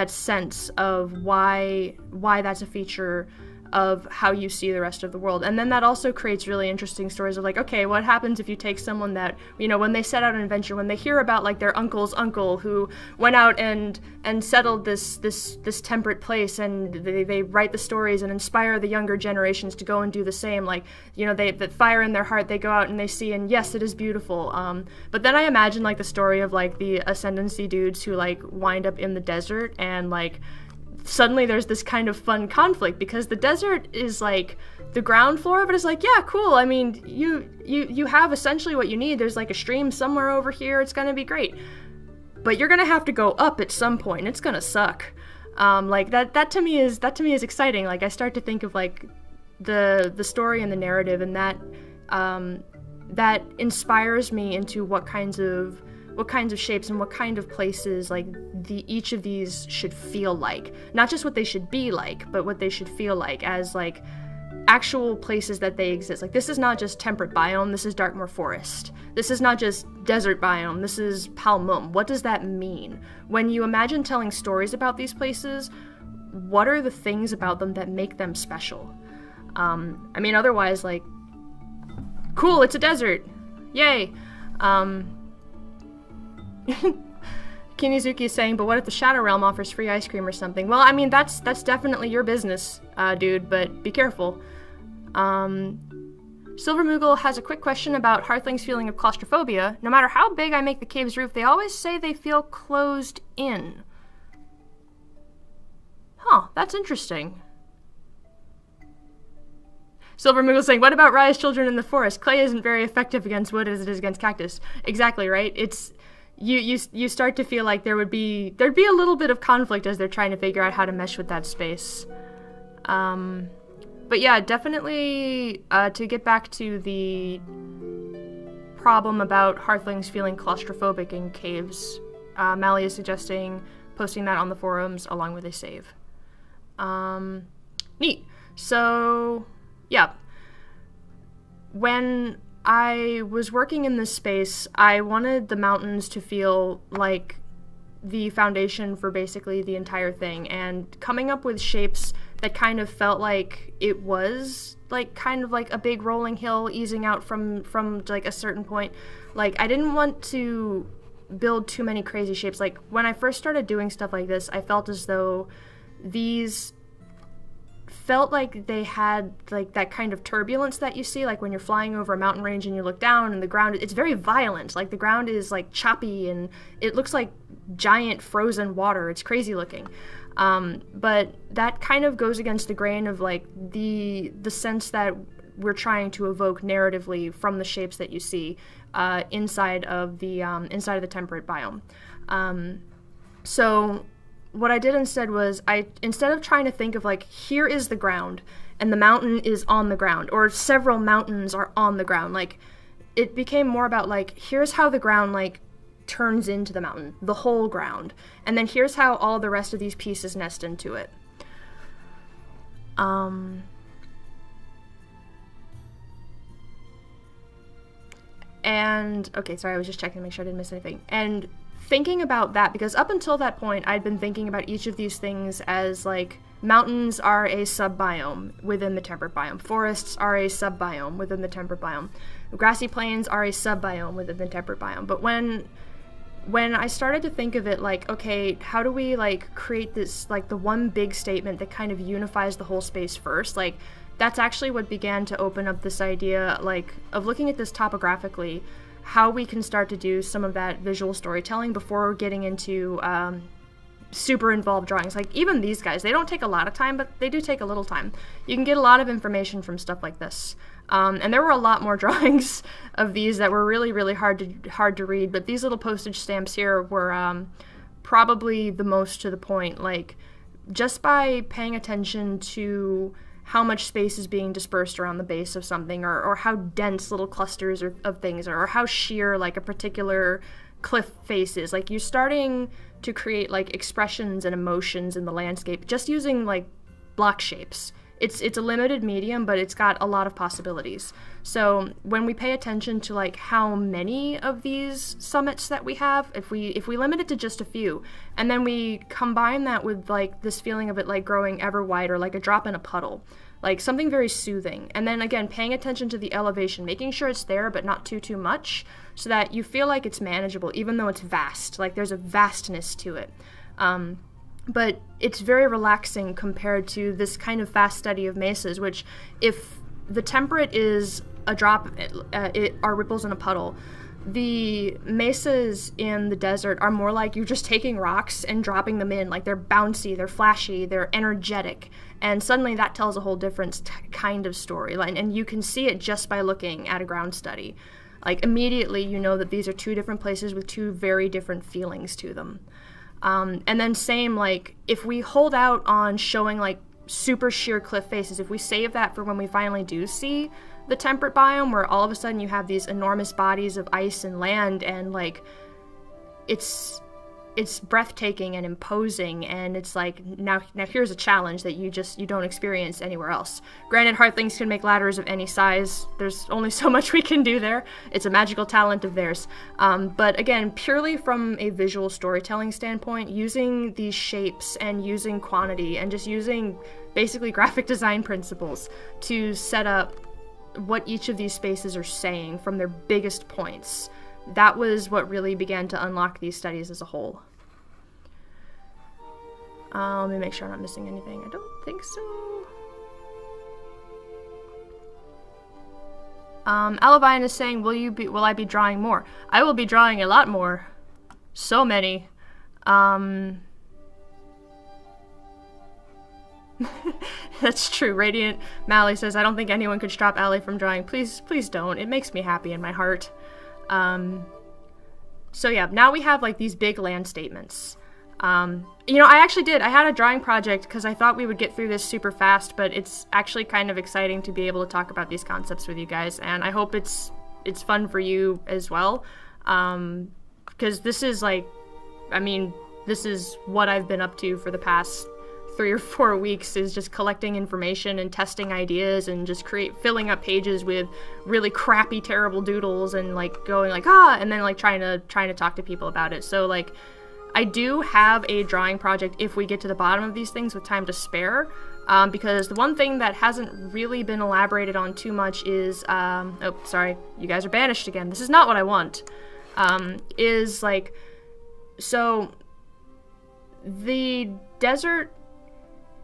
sense of why that's a feature of how you see the rest of the world. And then that also creates really interesting stories of like, okay, what happens if you take someone that, you know, when they set out an adventure, when they hear about like their uncle's uncle who went out and settled this temperate place, and they write the stories and inspire the younger generations to go and do the same. Like, you know, that fire in their heart, they go out and they see, and yes, it is beautiful. But then I imagine like the story of like the ascendancy dudes who like wind up in the desert, and like suddenly there's this kind of fun conflict, because the desert is like, the ground floor of it is like, yeah, cool, I mean, you have essentially what you need. There's like a stream somewhere over here, it's gonna be great, but you're gonna have to go up at some point, and it's gonna suck. Like that to me is exciting. Like, I start to think of like the story and the narrative, and that inspires me into what kinds of shapes and what kind of places like each of these should feel like. Not just what they should be like, but what they should feel like as like actual places that they exist. Like, this is not just temperate biome, this is Darkmoor Forest. This is not just desert biome, this is Palmum. What does that mean? When you imagine telling stories about these places, what are the things about them that make them special? I mean, otherwise, like, cool, it's a desert. Yay. Kinizuki is saying, but what if the Shadow Realm offers free ice cream or something? Well, I mean, that's definitely your business, dude, but be careful. Silver Moogle has a quick question about Hearthling's feeling of claustrophobia. No matter how big I make the cave's roof, they always say they feel closed in. Huh, that's interesting. Silver Moogle saying, what about Raya's children in the forest? Clay isn't very effective against wood as it is against cactus. Exactly, right? It's... You start to feel like there'd be a little bit of conflict as they're trying to figure out how to mesh with that space. But yeah, definitely to get back to the problem about Hearthlings feeling claustrophobic in caves, Mally is suggesting posting that on the forums along with a save. Neat. So, yeah. When I was working in this space, I wanted the mountains to feel like the foundation for basically the entire thing, and coming up with shapes that kind of felt like it was like kind of like a big rolling hill easing out from like a certain point. Like, I didn't want to build too many crazy shapes. Like, when I first started doing stuff like this, I felt as though these felt like they had like that kind of turbulence that you see like when you're flying over a mountain range and you look down and the ground, it's very violent. Like, the ground is like choppy and it looks like giant frozen water. It's crazy looking. But that kind of goes against the grain of like the sense that we're trying to evoke narratively from the shapes that you see inside of the temperate biome. So what I did instead was, instead of trying to think of like, here is the ground and the mountain is on the ground, or several mountains are on the ground, like, it became more about like, here's how the ground like turns into the mountain, the whole ground, and then here's how all the rest of these pieces nest into it. And okay, sorry, I was just checking to make sure I didn't miss anything. And thinking about that, because up until that point I'd been thinking about each of these things as like, mountains are a sub-biome within the temperate biome, forests are a sub-biome within the temperate biome, grassy plains are a sub-biome within the temperate biome. But when I started to think of it like, okay, how do we like create this, like the one big statement that kind of unifies the whole space first, like that's actually what began to open up this idea like of looking at this topographically, how we can start to do some of that visual storytelling before getting into super involved drawings. Like, even these guys, they don't take a lot of time, but they do take a little time. You can get a lot of information from stuff like this. And there were a lot more drawings of these that were really, really hard to read, but these little postage stamps here were probably the most to the point. Like, just by paying attention to how much space is being dispersed around the base of something, or how dense little clusters of things are, or how sheer like a particular cliff face is. Like, you're starting to create like expressions and emotions in the landscape just using like block shapes. It's a limited medium, but it's got a lot of possibilities. So when we pay attention to like how many of these summits that we have, if we limit it to just a few, and then we combine that with like this feeling of it like growing ever wider, like a drop in a puddle, like something very soothing. And then again, paying attention to the elevation, making sure it's there but not too much, so that you feel like it's manageable even though it's vast. Like, there's a vastness to it. But it's very relaxing compared to this kind of fast study of mesas, which, if the temperate is a drop, are ripples in a puddle, the mesas in the desert are more like you're just taking rocks and dropping them in. Like, they're bouncy, they're flashy, they're energetic, and suddenly that tells a whole different kind of storyline, and you can see it just by looking at a ground study. Like, immediately you know that these are two different places with two very different feelings to them. And then same, like, if we hold out on showing like super sheer cliff faces, if we save that for when we finally do see the temperate biome, where all of a sudden you have these enormous bodies of ice and land, and like, it's it's breathtaking and imposing, and it's like, now here's a challenge that you don't experience anywhere else. Granted, Hearthlings can make ladders of any size. There's only so much we can do there. It's a magical talent of theirs. But again, purely from a visual storytelling standpoint, using these shapes and using quantity and just using basically graphic design principles to set up what each of these spaces are saying from their biggest points. That was what really began to unlock these studies as a whole. Let me make sure I'm not missing anything. I don't think so. Alabine is saying, will I be drawing more? I will be drawing a lot more. So many. That's true. Radiant Mally says, I don't think anyone could stop Allie from drawing. Please don't. It makes me happy in my heart. So yeah, now we have like these big land statements. You know, I had a drawing project because I thought we would get through this super fast, but it's actually kind of exciting to be able to talk about these concepts with you guys, and I hope it's fun for you as well. Because this is like, I mean, this is what I've been up to for the past 3 or 4 weeks, is just collecting information and testing ideas and just filling up pages with really crappy, terrible doodles and like going like, and then like trying to talk to people about it. So like, I do have a drawing project if we get to the bottom of these things with time to spare, because the one thing that hasn't really been elaborated on too much is, oh, sorry, you guys are banished again. This is not what I want. Is like, so the desert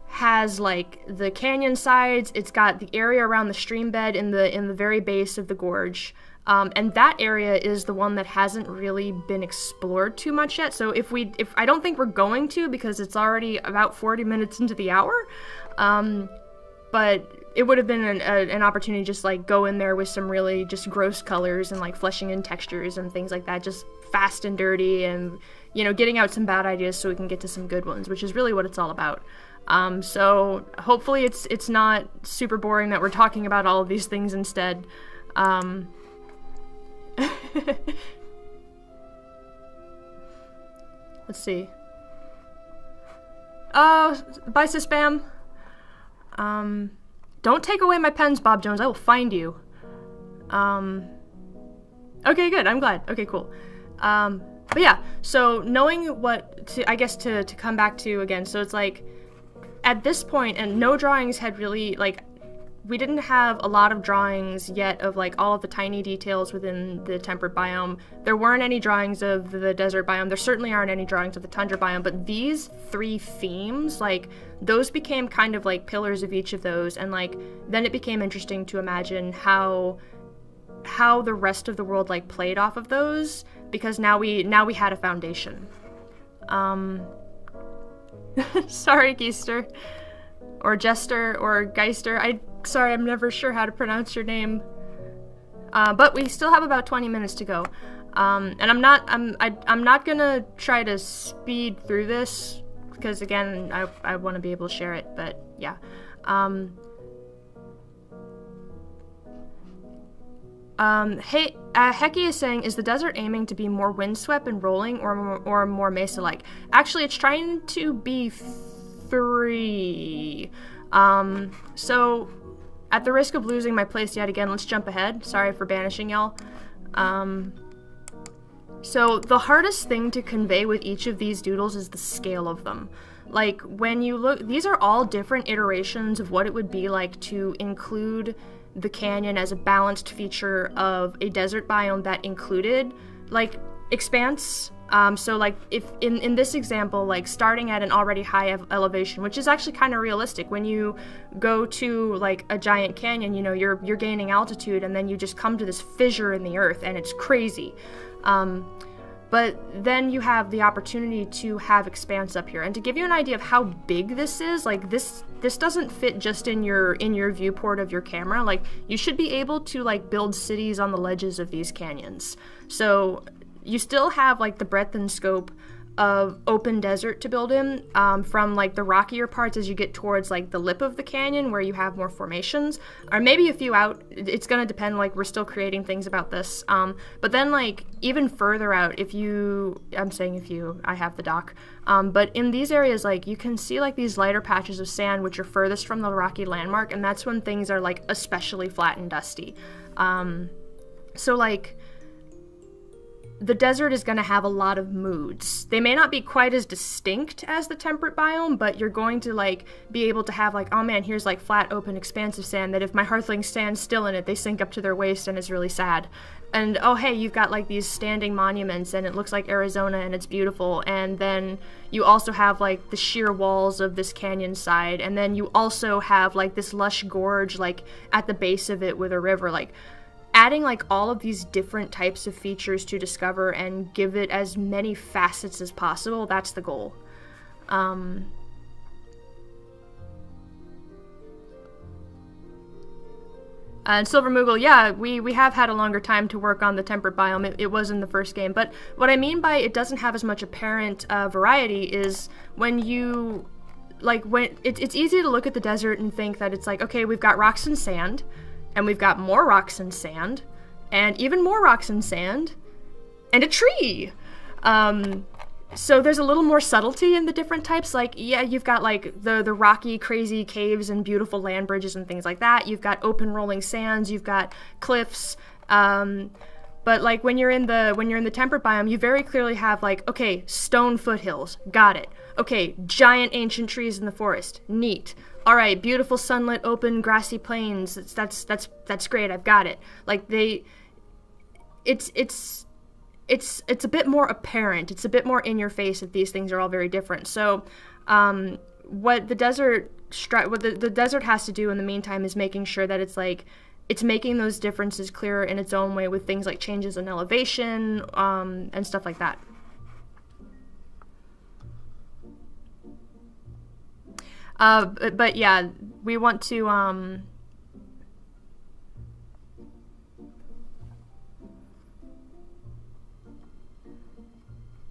has like the canyon sides, it's got the area around the stream bed in the very base of the gorge, and that area is the one that hasn't really been explored too much yet. So if I don't think we're going to, because it's already about 40 minutes into the hour, but it would have been an opportunity to just like go in there with some really just gross colors and like fleshing in textures and things like that, just fast and dirty, and you know, getting out some bad ideas so we can get to some good ones, which is really what it's all about. So hopefully it's not super boring that we're talking about all of these things instead. Let's see. Oh, bye, Spam. Don't take away my pens, Bob Jones. I will find you. Okay, good. I'm glad. Okay, cool. But yeah, so knowing what to come back to again, so it's like, at this point, and no drawings had really, like, we didn't have a lot of drawings yet of, like, all of the tiny details within the temperate biome. There weren't any drawings of the desert biome. There certainly aren't any drawings of the tundra biome, but these 3 themes, like, those became kind of, like, pillars of each of those, and, like, then it became interesting to imagine how the rest of the world, like, played off of those, because now we had a foundation. Sorry, Geister. Or Jester, or Geister. Sorry, I'm never sure how to pronounce your name. But we still have about 20 minutes to go. And I'm not gonna try to speed through this, because again, I want to be able to share it, but yeah. Hey, Heki is saying, is the desert aiming to be more windswept and rolling, or more mesa-like? Actually, it's trying to be 3. So, at the risk of losing my place yet again, let's jump ahead. Sorry for banishing y'all. So, the hardest thing to convey with each of these doodles is the scale of them. Like, when you look, these are all different iterations of what it would be like to include the canyon as a balanced feature of a desert biome that included, like, expanse. So, like, if in this example, like, starting at an already high elevation, which is actually kind of realistic. When you go to, like, a giant canyon, you know, you're gaining altitude, and then you just come to this fissure in the earth, and it's crazy. But then you have the opportunity to have expanse up here. And to give you an idea of how big this is, like, this doesn't fit just in your viewport of your camera. Like, you should be able to, like, build cities on the ledges of these canyons. So you still have, like, the breadth and scope of open desert to build in, from like the rockier parts as you get towards like the lip of the canyon where you have more formations, or maybe a few out. It's gonna depend, like we're still creating things about this, but then like even further out, I'm saying if you, I have the dock, but in these areas like you can see like these lighter patches of sand which are furthest from the rocky landmark, and that's when things are like especially flat and dusty. So like the desert is going to have a lot of moods. They may not be quite as distinct as the temperate biome, but you're going to like be able to have like, oh man, here's like flat, open, expansive sand that if my hearthlings stand still in it, they sink up to their waist and it's really sad. And oh hey, you've got like these standing monuments and it looks like Arizona and it's beautiful. And then you also have like the sheer walls of this canyon side, and then you also have like this lush gorge like at the base of it with a river. Like adding like all of these different types of features to discover and give it as many facets as possible, that's the goal. And Silver Moogle, yeah, we have had a longer time to work on the temperate biome. It was in the first game, but what I mean by it doesn't have as much apparent variety is when you, like, when it's easy to look at the desert and think that it's like, okay, we've got rocks and sand, and we've got more rocks and sand, and even more rocks and sand, and a tree. So there's a little more subtlety in the different types. Like, yeah, you've got like the rocky, crazy caves and beautiful land bridges and things like that. You've got open rolling sands. You've got cliffs. But like when you're in the temperate biome, you very clearly have like, okay, stone foothills, got it. Okay, giant ancient trees in the forest, neat. All right, beautiful sunlit, open, grassy plains. That's great. I've got it. Like it's a bit more apparent. It's a bit more in your face that these things are all very different. So, what the desert has to do in the meantime is making sure that it's making those differences clearer in its own way with things like changes in elevation and stuff like that. But yeah, we want to,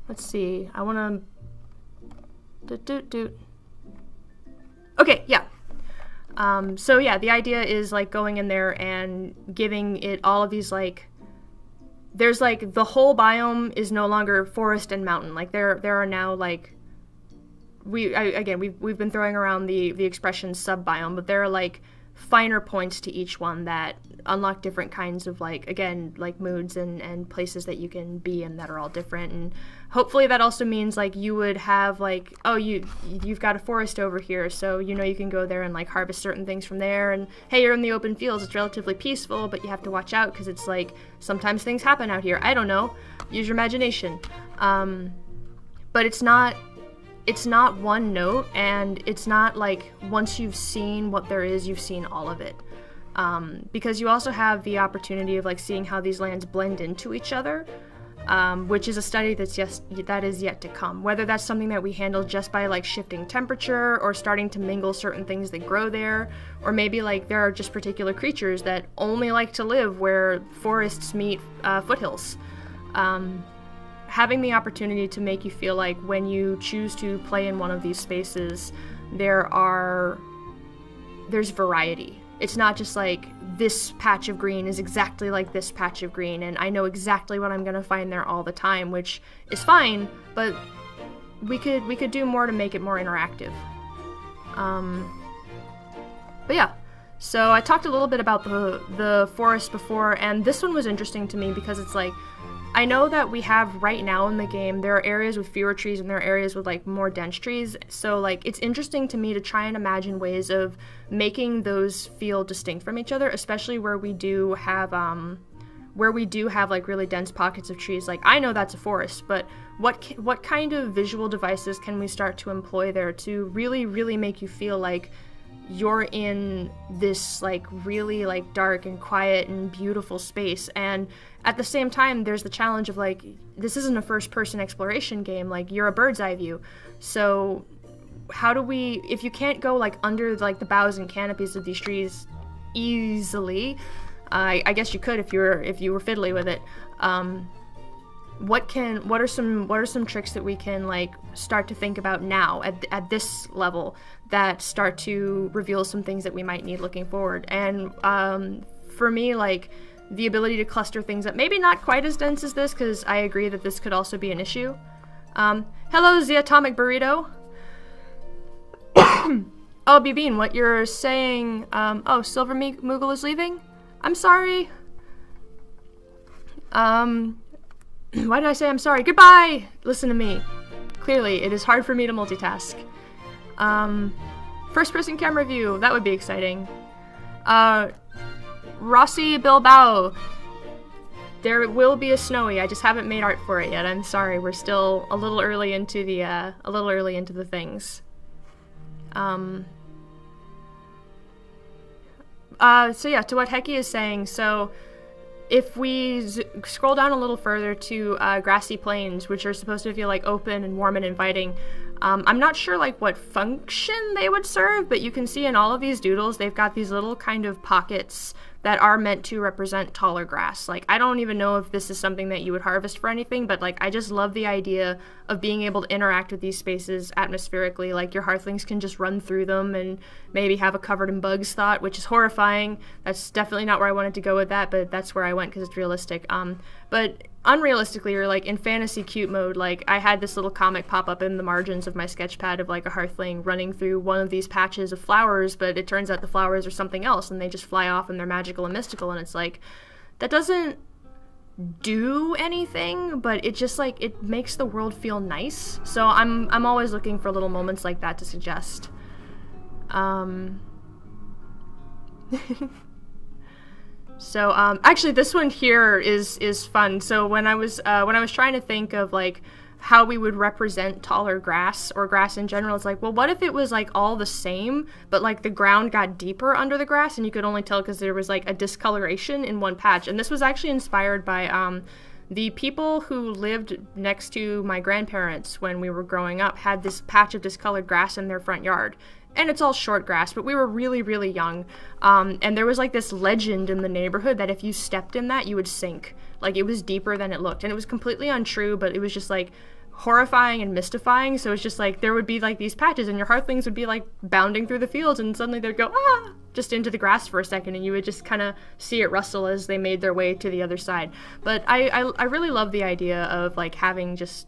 let's see, I want to, okay, yeah. So yeah, the idea is like going in there and giving it all of these like, there's like the whole biome is no longer forest and mountain. Like there are now like, we've been throwing around the expression sub-biome, but there are like finer points to each one that unlock different kinds of like, again, like moods and places that you can be in that are all different. And hopefully that also means like you would have like, oh, you've got a forest over here, so you know you can go there and like harvest certain things from there. And hey, you're in the open fields, it's relatively peaceful, but you have to watch out because it's like sometimes things happen out here. I don't know, use your imagination. But it's not one note, and it's not like once you've seen what there is, you've seen all of it. Because you also have the opportunity of like seeing how these lands blend into each other, which is a study that is yet to come. Whether that's something that we handle just by like shifting temperature or starting to mingle certain things that grow there, or maybe like there are just particular creatures that only like to live where forests meet foothills. Having the opportunity to make you feel like when you choose to play in one of these spaces, there's variety. It's not just like this patch of green is exactly like this patch of green and I know exactly what I'm gonna find there all the time, which is fine, but we could do more to make it more interactive. But yeah, so I talked a little bit about the forest before, and this one was interesting to me because it's like, I know that we have right now in the game, there are areas with fewer trees and there are areas with like more dense trees. So like it's interesting to me to try and imagine ways of making those feel distinct from each other, especially where we do have like really dense pockets of trees. Like I know that's a forest, but what kind of visual devices can we start to employ there to really, really make you feel like you're in this like really like dark and quiet and beautiful space? And at the same time there's the challenge of like, this isn't a first-person exploration game, like you're a bird's eye view. So how do we, if you can't go like under like the boughs and canopies of these trees easily, I guess you could if you were fiddly with it, what are some tricks that we can like start to think about now at this level that start to reveal some things that we might need looking forward. And for me, like, the ability to cluster things up, maybe not quite as dense as this, because I agree that this could also be an issue. Hello, the Atomic Burrito. Oh, Bean, what you're saying, oh, Silver Moogle is leaving? I'm sorry. Why did I say I'm sorry? Goodbye! Listen to me. Clearly, it is hard for me to multitask. First-person camera view, that would be exciting. Rossi Bilbao. There will be a snowy. I just haven't made art for it yet. I'm sorry. We're still a little early into the things. So yeah, to what Heki is saying, so if we scroll down a little further to grassy plains, which are supposed to feel like open and warm and inviting, I'm not sure like what function they would serve, but you can see in all of these doodles, they've got these little kind of pockets that are meant to represent taller grass. Like, I don't even know if this is something that you would harvest for anything, but like, I just love the idea of being able to interact with these spaces atmospherically. Like, your hearthlings can just run through them and maybe have a covered in bugs thought, which is horrifying. That's definitely not where I wanted to go with that, but that's where I went because it's realistic. But unrealistically, or like in fantasy cute mode, like I had this little comic pop up in the margins of my sketchpad of like a hearthling running through one of these patches of flowers, but it turns out the flowers are something else and they just fly off and they're magical and mystical, and it's like, that doesn't do anything, but it just like, it makes the world feel nice. So I'm always looking for little moments like that to suggest. So, actually, this one here is fun. So when I was trying to think of, like, how we would represent taller grass, or grass in general, it's like, well, what if it was, like, all the same, but, like, the ground got deeper under the grass, and you could only tell because there was, like, a discoloration in one patch. And this was actually inspired by, the people who lived next to my grandparents when we were growing up had this patch of discolored grass in their front yard. And it's all short grass, but we were really, really young. And there was like this legend in the neighborhood that if you stepped in that, you would sink. Like, it was deeper than it looked. And it was completely untrue, but it was just like horrifying and mystifying. So it's just like, there would be like these patches and your hearthlings would be like bounding through the fields and suddenly they'd go, ah, just into the grass for a second. And you would just kind of see it rustle as they made their way to the other side. But I really love the idea of like having just,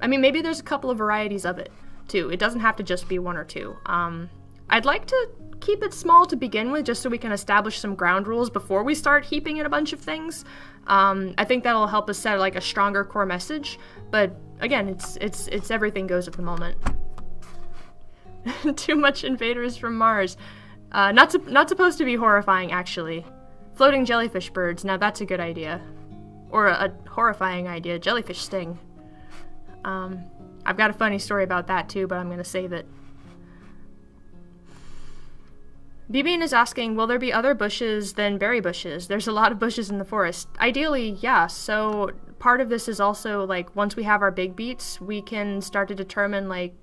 I mean, maybe there's a couple of varieties of it too. It doesn't have to just be one or two. I'd like to keep it small to begin with, just so we can establish some ground rules before we start heaping in a bunch of things. I think that'll help us set like a stronger core message. But again, it's everything goes at the moment. Too much invaders from Mars. Not supposed to be horrifying, actually. Floating jellyfish birds. Now that's a good idea, or a horrifying idea. Jellyfish sting. I've got a funny story about that too, but I'm gonna save it. Bean is asking, will there be other bushes than berry bushes? There's a lot of bushes in the forest. Ideally, yeah. So part of this is also, like, once we have our big beats, we can start to determine, like,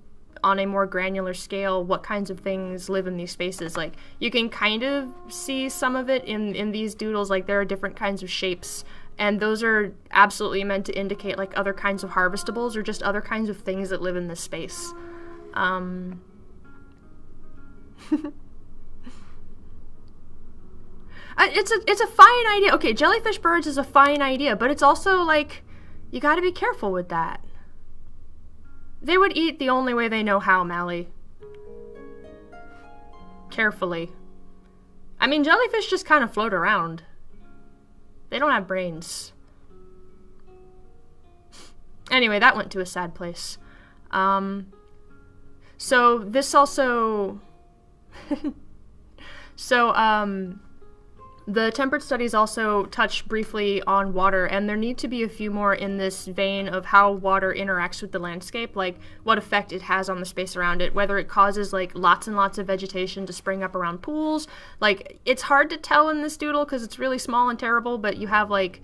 on a more granular scale, what kinds of things live in these spaces. Like, you can kind of see some of it in these doodles. Like, there are different kinds of shapes, and those are absolutely meant to indicate, like, other kinds of harvestables or just other kinds of things that live in this space. It's a fine idea. Okay, jellyfish birds is a fine idea, but it's also like, you gotta be careful with that. They would eat the only way they know how, Mally. Carefully. I mean, jellyfish just kind of float around. They don't have brains. Anyway, that went to a sad place. So this also... The temperate studies also touch briefly on water, and there need to be a few more in this vein of how water interacts with the landscape, like what effect it has on the space around it, whether it causes like lots and lots of vegetation to spring up around pools. Like, it's hard to tell in this doodle because it's really small and terrible, but you have like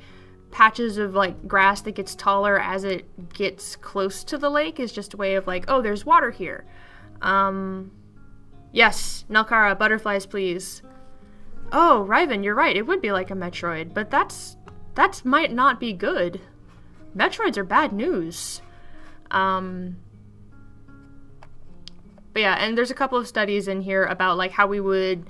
patches of like grass that gets taller as it gets close to the lake is just a way of like, oh, there's water here. Yes, Nalkara, butterflies, please. Oh, Riven, you're right. It would be like a Metroid, but that's might not be good. Metroids are bad news. But yeah, and there's a couple of studies in here about like how we would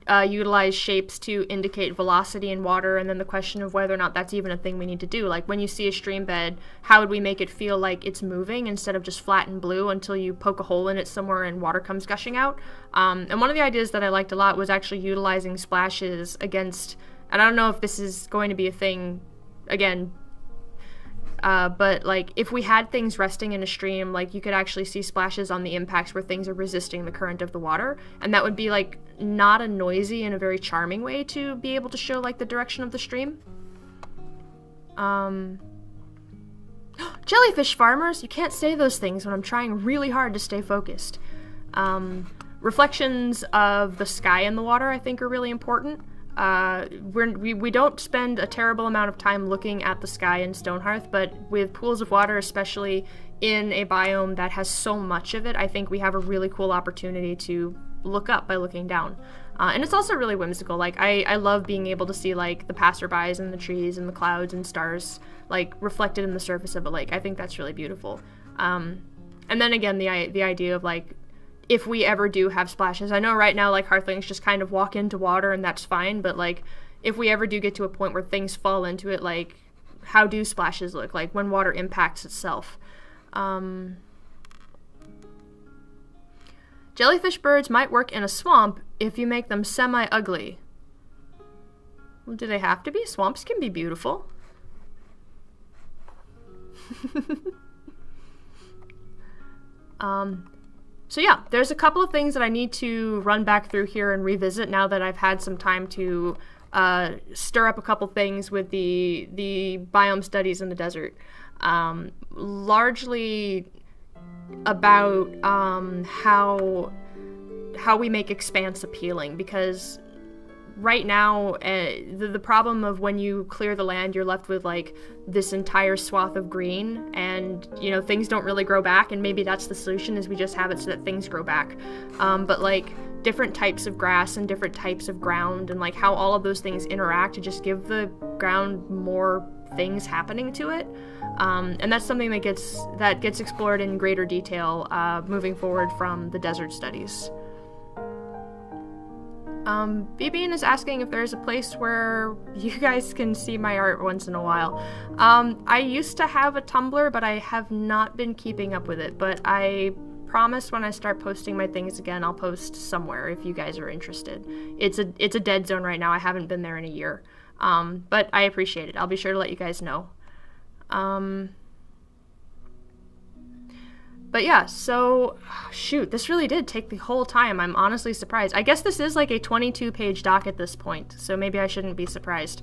utilize shapes to indicate velocity in water, and then the question of whether or not that's even a thing we need to do. Like when you see a stream bed, how would we make it feel like it's moving instead of just flat and blue until you poke a hole in it somewhere and water comes gushing out? And one of the ideas that I liked a lot was actually utilizing splashes against, and I don't know if this is going to be a thing again, but like if we had things resting in a stream, like you could actually see splashes on the impacts where things are resisting the current of the water, and that would be like not a noisy and a very charming way to be able to show like the direction of the stream. Jellyfish farmers, you can't say those things when I'm trying really hard to stay focused. Reflections of the sky in the water I think are really important. We don't spend a terrible amount of time looking at the sky in Stonehearth, but with pools of water, especially in a biome that has so much of it, I think we have a really cool opportunity to look up by looking down. And it's also really whimsical. Like, I love being able to see, like, the passerbys and the trees and the clouds and stars, like, reflected in the surface of a lake. I think that's really beautiful. And then again, the idea of, like, if we ever do have splashes, I know right now, like, Hearthlings just kind of walk into water and that's fine, but, like, if we ever do get to a point where things fall into it, like, how do splashes look? Like, when water impacts itself. Jellyfish birds might work in a swamp if you make them semi-ugly. Well, do they have to be? Swamps can be beautiful. So yeah, there's a couple of things that I need to run back through here and revisit now that I've had some time to stir up a couple things with the biome studies in the desert. Largely about how we make expanse appealing, because right now the problem of when you clear the land, you're left with like this entire swath of green, and you know, things don't really grow back, and maybe that's the solution, is we just have it so that things grow back. But like different types of grass and different types of ground, and like how all of those things interact to just give the ground more things happening to it. And that's something that gets explored in greater detail moving forward from the desert studies. BBN is asking if there's a place where you guys can see my art once in a while. I used to have a Tumblr, but I have not been keeping up with it, but I promise when I start posting my things again, I'll post somewhere if you guys are interested. It's a dead zone right now. I haven't been there in a year. But I appreciate it. I'll be sure to let you guys know. But yeah, so, shoot, this really did take the whole time. I'm honestly surprised. I guess this is like a 22-page doc at this point, so maybe I shouldn't be surprised.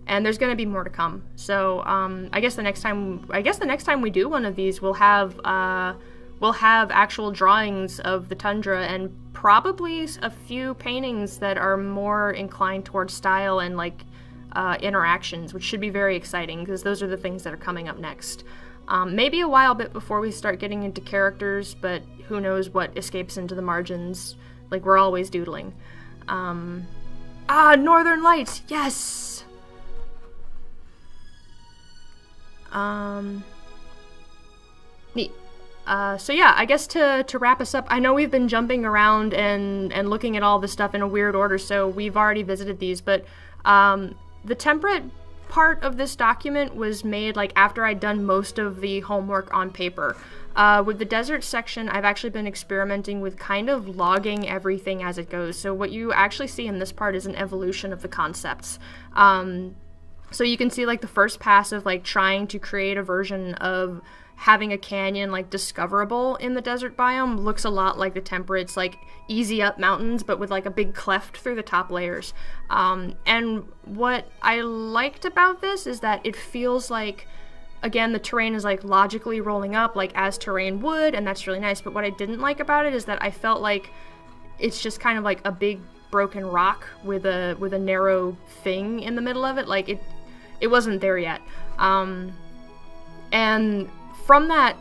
And there's gonna be more to come. So, I guess the next time we do one of these, we'll have actual drawings of the tundra and probably a few paintings that are more inclined towards style and like interactions, which should be very exciting because those are the things that are coming up next. Maybe a while bit before we start getting into characters, but who knows what escapes into the margins. Like, we're always doodling. Northern Lights! Yes! Neat. So yeah, I guess to wrap us up, I know we've been jumping around and looking at all this stuff in a weird order, so we've already visited these, but the temperate part of this document was made like after I'd done most of the homework on paper. With the desert section, I've actually been experimenting with kind of logging everything as it goes. So what you actually see in this part is an evolution of the concepts. So you can see like the first pass of like trying to create a version of having a canyon like discoverable in the desert biome looks a lot like the temperates, like easy up mountains but with like a big cleft through the top layers. And what I liked about this is that it feels like, again, the terrain is like logically rolling up like as terrain would, and that's really nice. But what I didn't like about it is that I felt like it's just kind of like a big broken rock with a narrow thing in the middle of it. Like it wasn't there yet. And from that,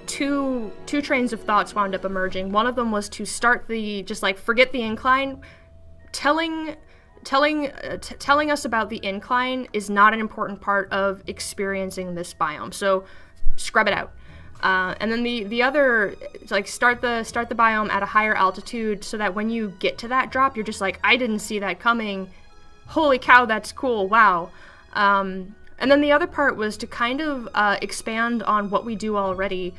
two trains of thoughts wound up emerging. One of them was to start just like forget the incline, telling telling us about the incline is not an important part of experiencing this biome. So scrub it out. And then the other, like, start the biome at a higher altitude so that when you get to that drop, you're just like, I didn't see that coming. Holy cow, that's cool. Wow. And then the other part was to kind of expand on what we do already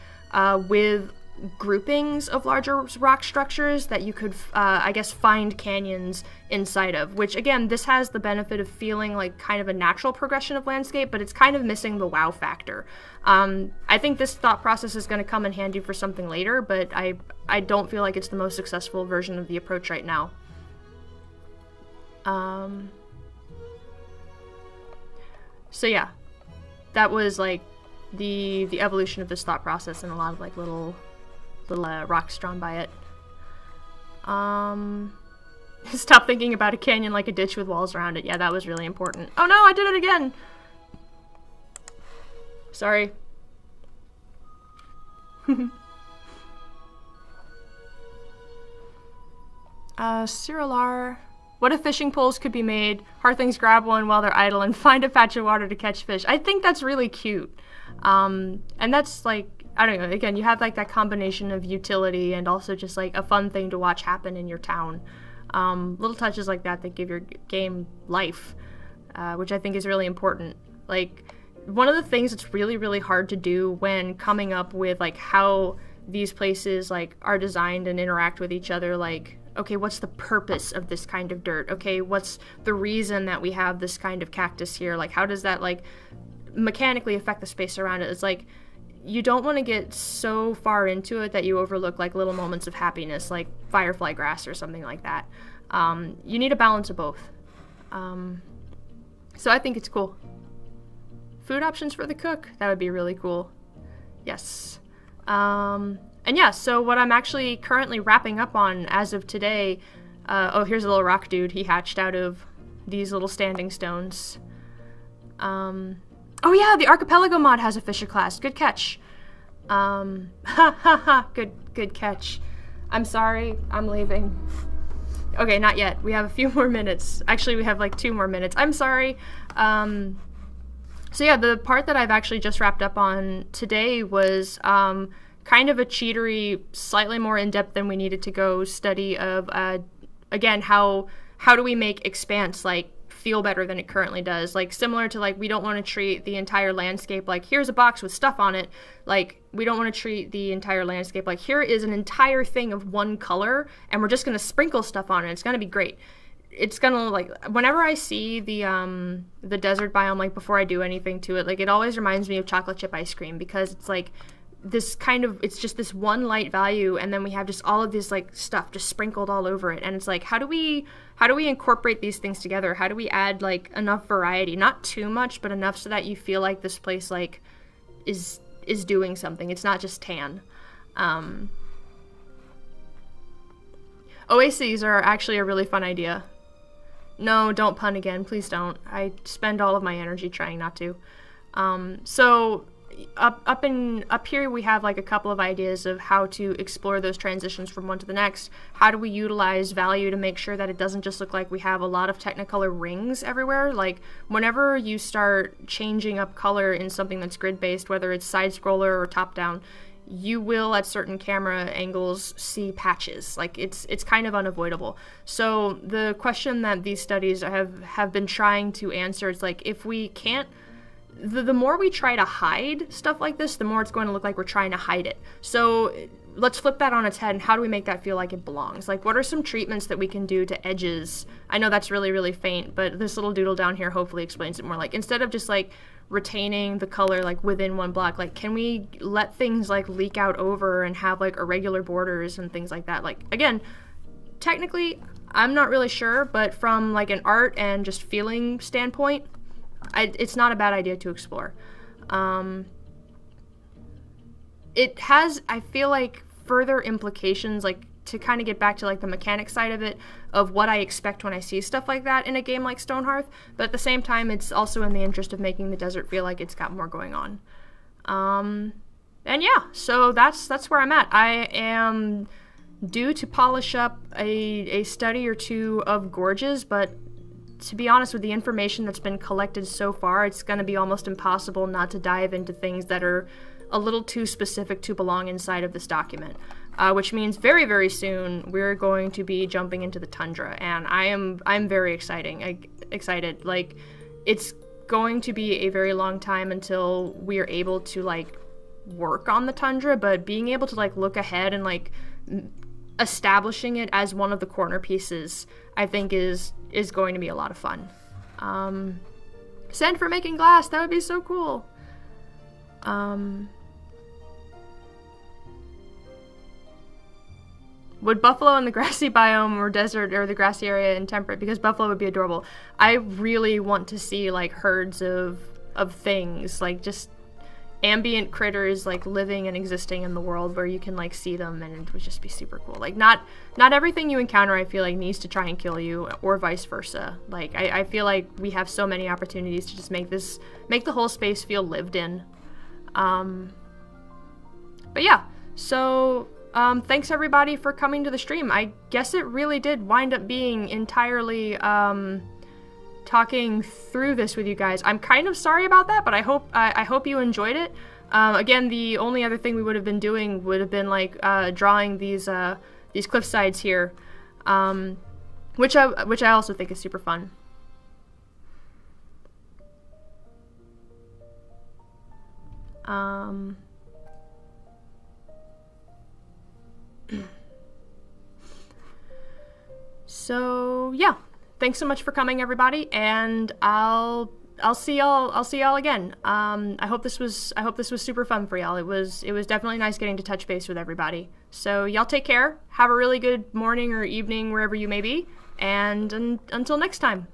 with groupings of larger rock structures that you could, I guess, find canyons inside of, which, again, this has the benefit of feeling like kind of a natural progression of landscape, but it's kind of missing the wow factor. I think this thought process is going to come in handy for something later, but I don't feel like it's the most successful version of the approach right now. So yeah, that was like the evolution of this thought process and a lot of like little rocks drawn by it. Stop thinking about a canyon like a ditch with walls around it. Yeah, that was really important. Oh no, I did it again! Sorry. Cyrilar. What if fishing poles could be made? Hearthlings grab one while they're idle and find a patch of water to catch fish. I think that's really cute. And that's like, I don't know, again, you have like that combination of utility and also just like a fun thing to watch happen in your town. Little touches like that give your game life, which I think is really important. Like, one of the things that's really, really hard to do when coming up with like how these places like are designed and interact with each other, like, okay, what's the purpose of this kind of dirt? Okay, what's the reason that we have this kind of cactus here? Like, how does that like mechanically affect the space around it? It's like, you don't want to get so far into it that you overlook like little moments of happiness, like firefly grass or something like that. You need a balance of both. So I think it's cool. Food options for the cook, that would be really cool. Yes. And yeah, so what I'm actually currently wrapping up on as of today, oh, here's a little rock dude. He hatched out of these little standing stones. Oh yeah, the Archipelago mod has a Fisher class. Good catch. Good catch. I'm sorry, I'm leaving. Okay, not yet. We have a few more minutes. Actually, we have like 2 more minutes. I'm sorry. So yeah, the part that I've actually just wrapped up on today was kind of a cheatery, slightly more in-depth than we needed to go study of, again, how do we make Expanse, like, feel better than it currently does. Like, similar to, like, we don't want to treat the entire landscape like, here's a box with stuff on it. Like, we don't want to treat the entire landscape like, here is an entire thing of one color, and we're just going to sprinkle stuff on it. It's going to be great. It's gonna, like, whenever I see the desert biome, like, before I do anything to it, like, it always reminds me of chocolate chip ice cream, because it's like this kind of, it's just this one light value, and then we have just all of this like stuff just sprinkled all over it, and it's like, how do we incorporate these things together? How do we add like enough variety, not too much, but enough so that you feel like this place like is doing something. It's not just tan. Oases are actually a really fun idea. No, don't pun again, please don't. I spend all of my energy trying not to. So up here we have like a couple of ideas of how to explore those transitions from one to the next. How do we utilize value to make sure that it doesn't just look like we have a lot of Technicolor rings everywhere? Like, whenever you start changing up color in something that's grid-based, whether it's side-scroller or top-down, you will at certain camera angles see patches. Like, it's kind of unavoidable. So the question that these studies have been trying to answer is like, if we can't, the more we try to hide stuff like this, the more it's going to look like we're trying to hide it. So let's flip that on its head, and how do we make that feel like it belongs? Like, what are some treatments that we can do to edges? I know that's really, really faint, but this little doodle down here hopefully explains it more. Like, instead of just like retaining the color like within one block, like, can we let things like leak out over and have like irregular borders and things like that? Like, again, technically I'm not really sure, but from like an art and just feeling standpoint, it's not a bad idea to explore. It has, I feel like, further implications, like, to kind of get back to like the mechanic side of it, of what I expect when I see stuff like that in a game like Stonehearth, but at the same time it's also in the interest of making the desert feel like it's got more going on. And yeah, so that's where I'm at. I am due to polish up a study or two of gorges, but to be honest, with the information that's been collected so far, it's going to be almost impossible not to dive into things that are a little too specific to belong inside of this document. Which means very, very soon we're going to be jumping into the tundra, and I'm very excited. Like, it's going to be a very long time until we are able to like work on the tundra, but being able to like look ahead and like establishing it as one of the corner pieces, I think is going to be a lot of fun. Send for making glass, that would be so cool. Would buffalo in the grassy biome or desert or the grassy area in temperate? Because buffalo would be adorable. I really want to see like herds of things, like just ambient critters like living and existing in the world where you can like see them, and it would just be super cool. Like not everything you encounter I feel like needs to try and kill you, or vice versa. Like I feel like we have so many opportunities to just make the whole space feel lived in. But yeah, so thanks everybody for coming to the stream. I guess it really did wind up being entirely talking through this with you guys. I'm kind of sorry about that, but I hope you enjoyed it. Again, the only other thing we would have been doing would have been like drawing these cliff sides here, which I also think is super fun. So yeah, thanks so much for coming, everybody, and I'll see y'all again. I hope this was super fun for y'all. It was definitely nice getting to touch base with everybody. So y'all take care. Have a really good morning or evening wherever you may be, and until next time.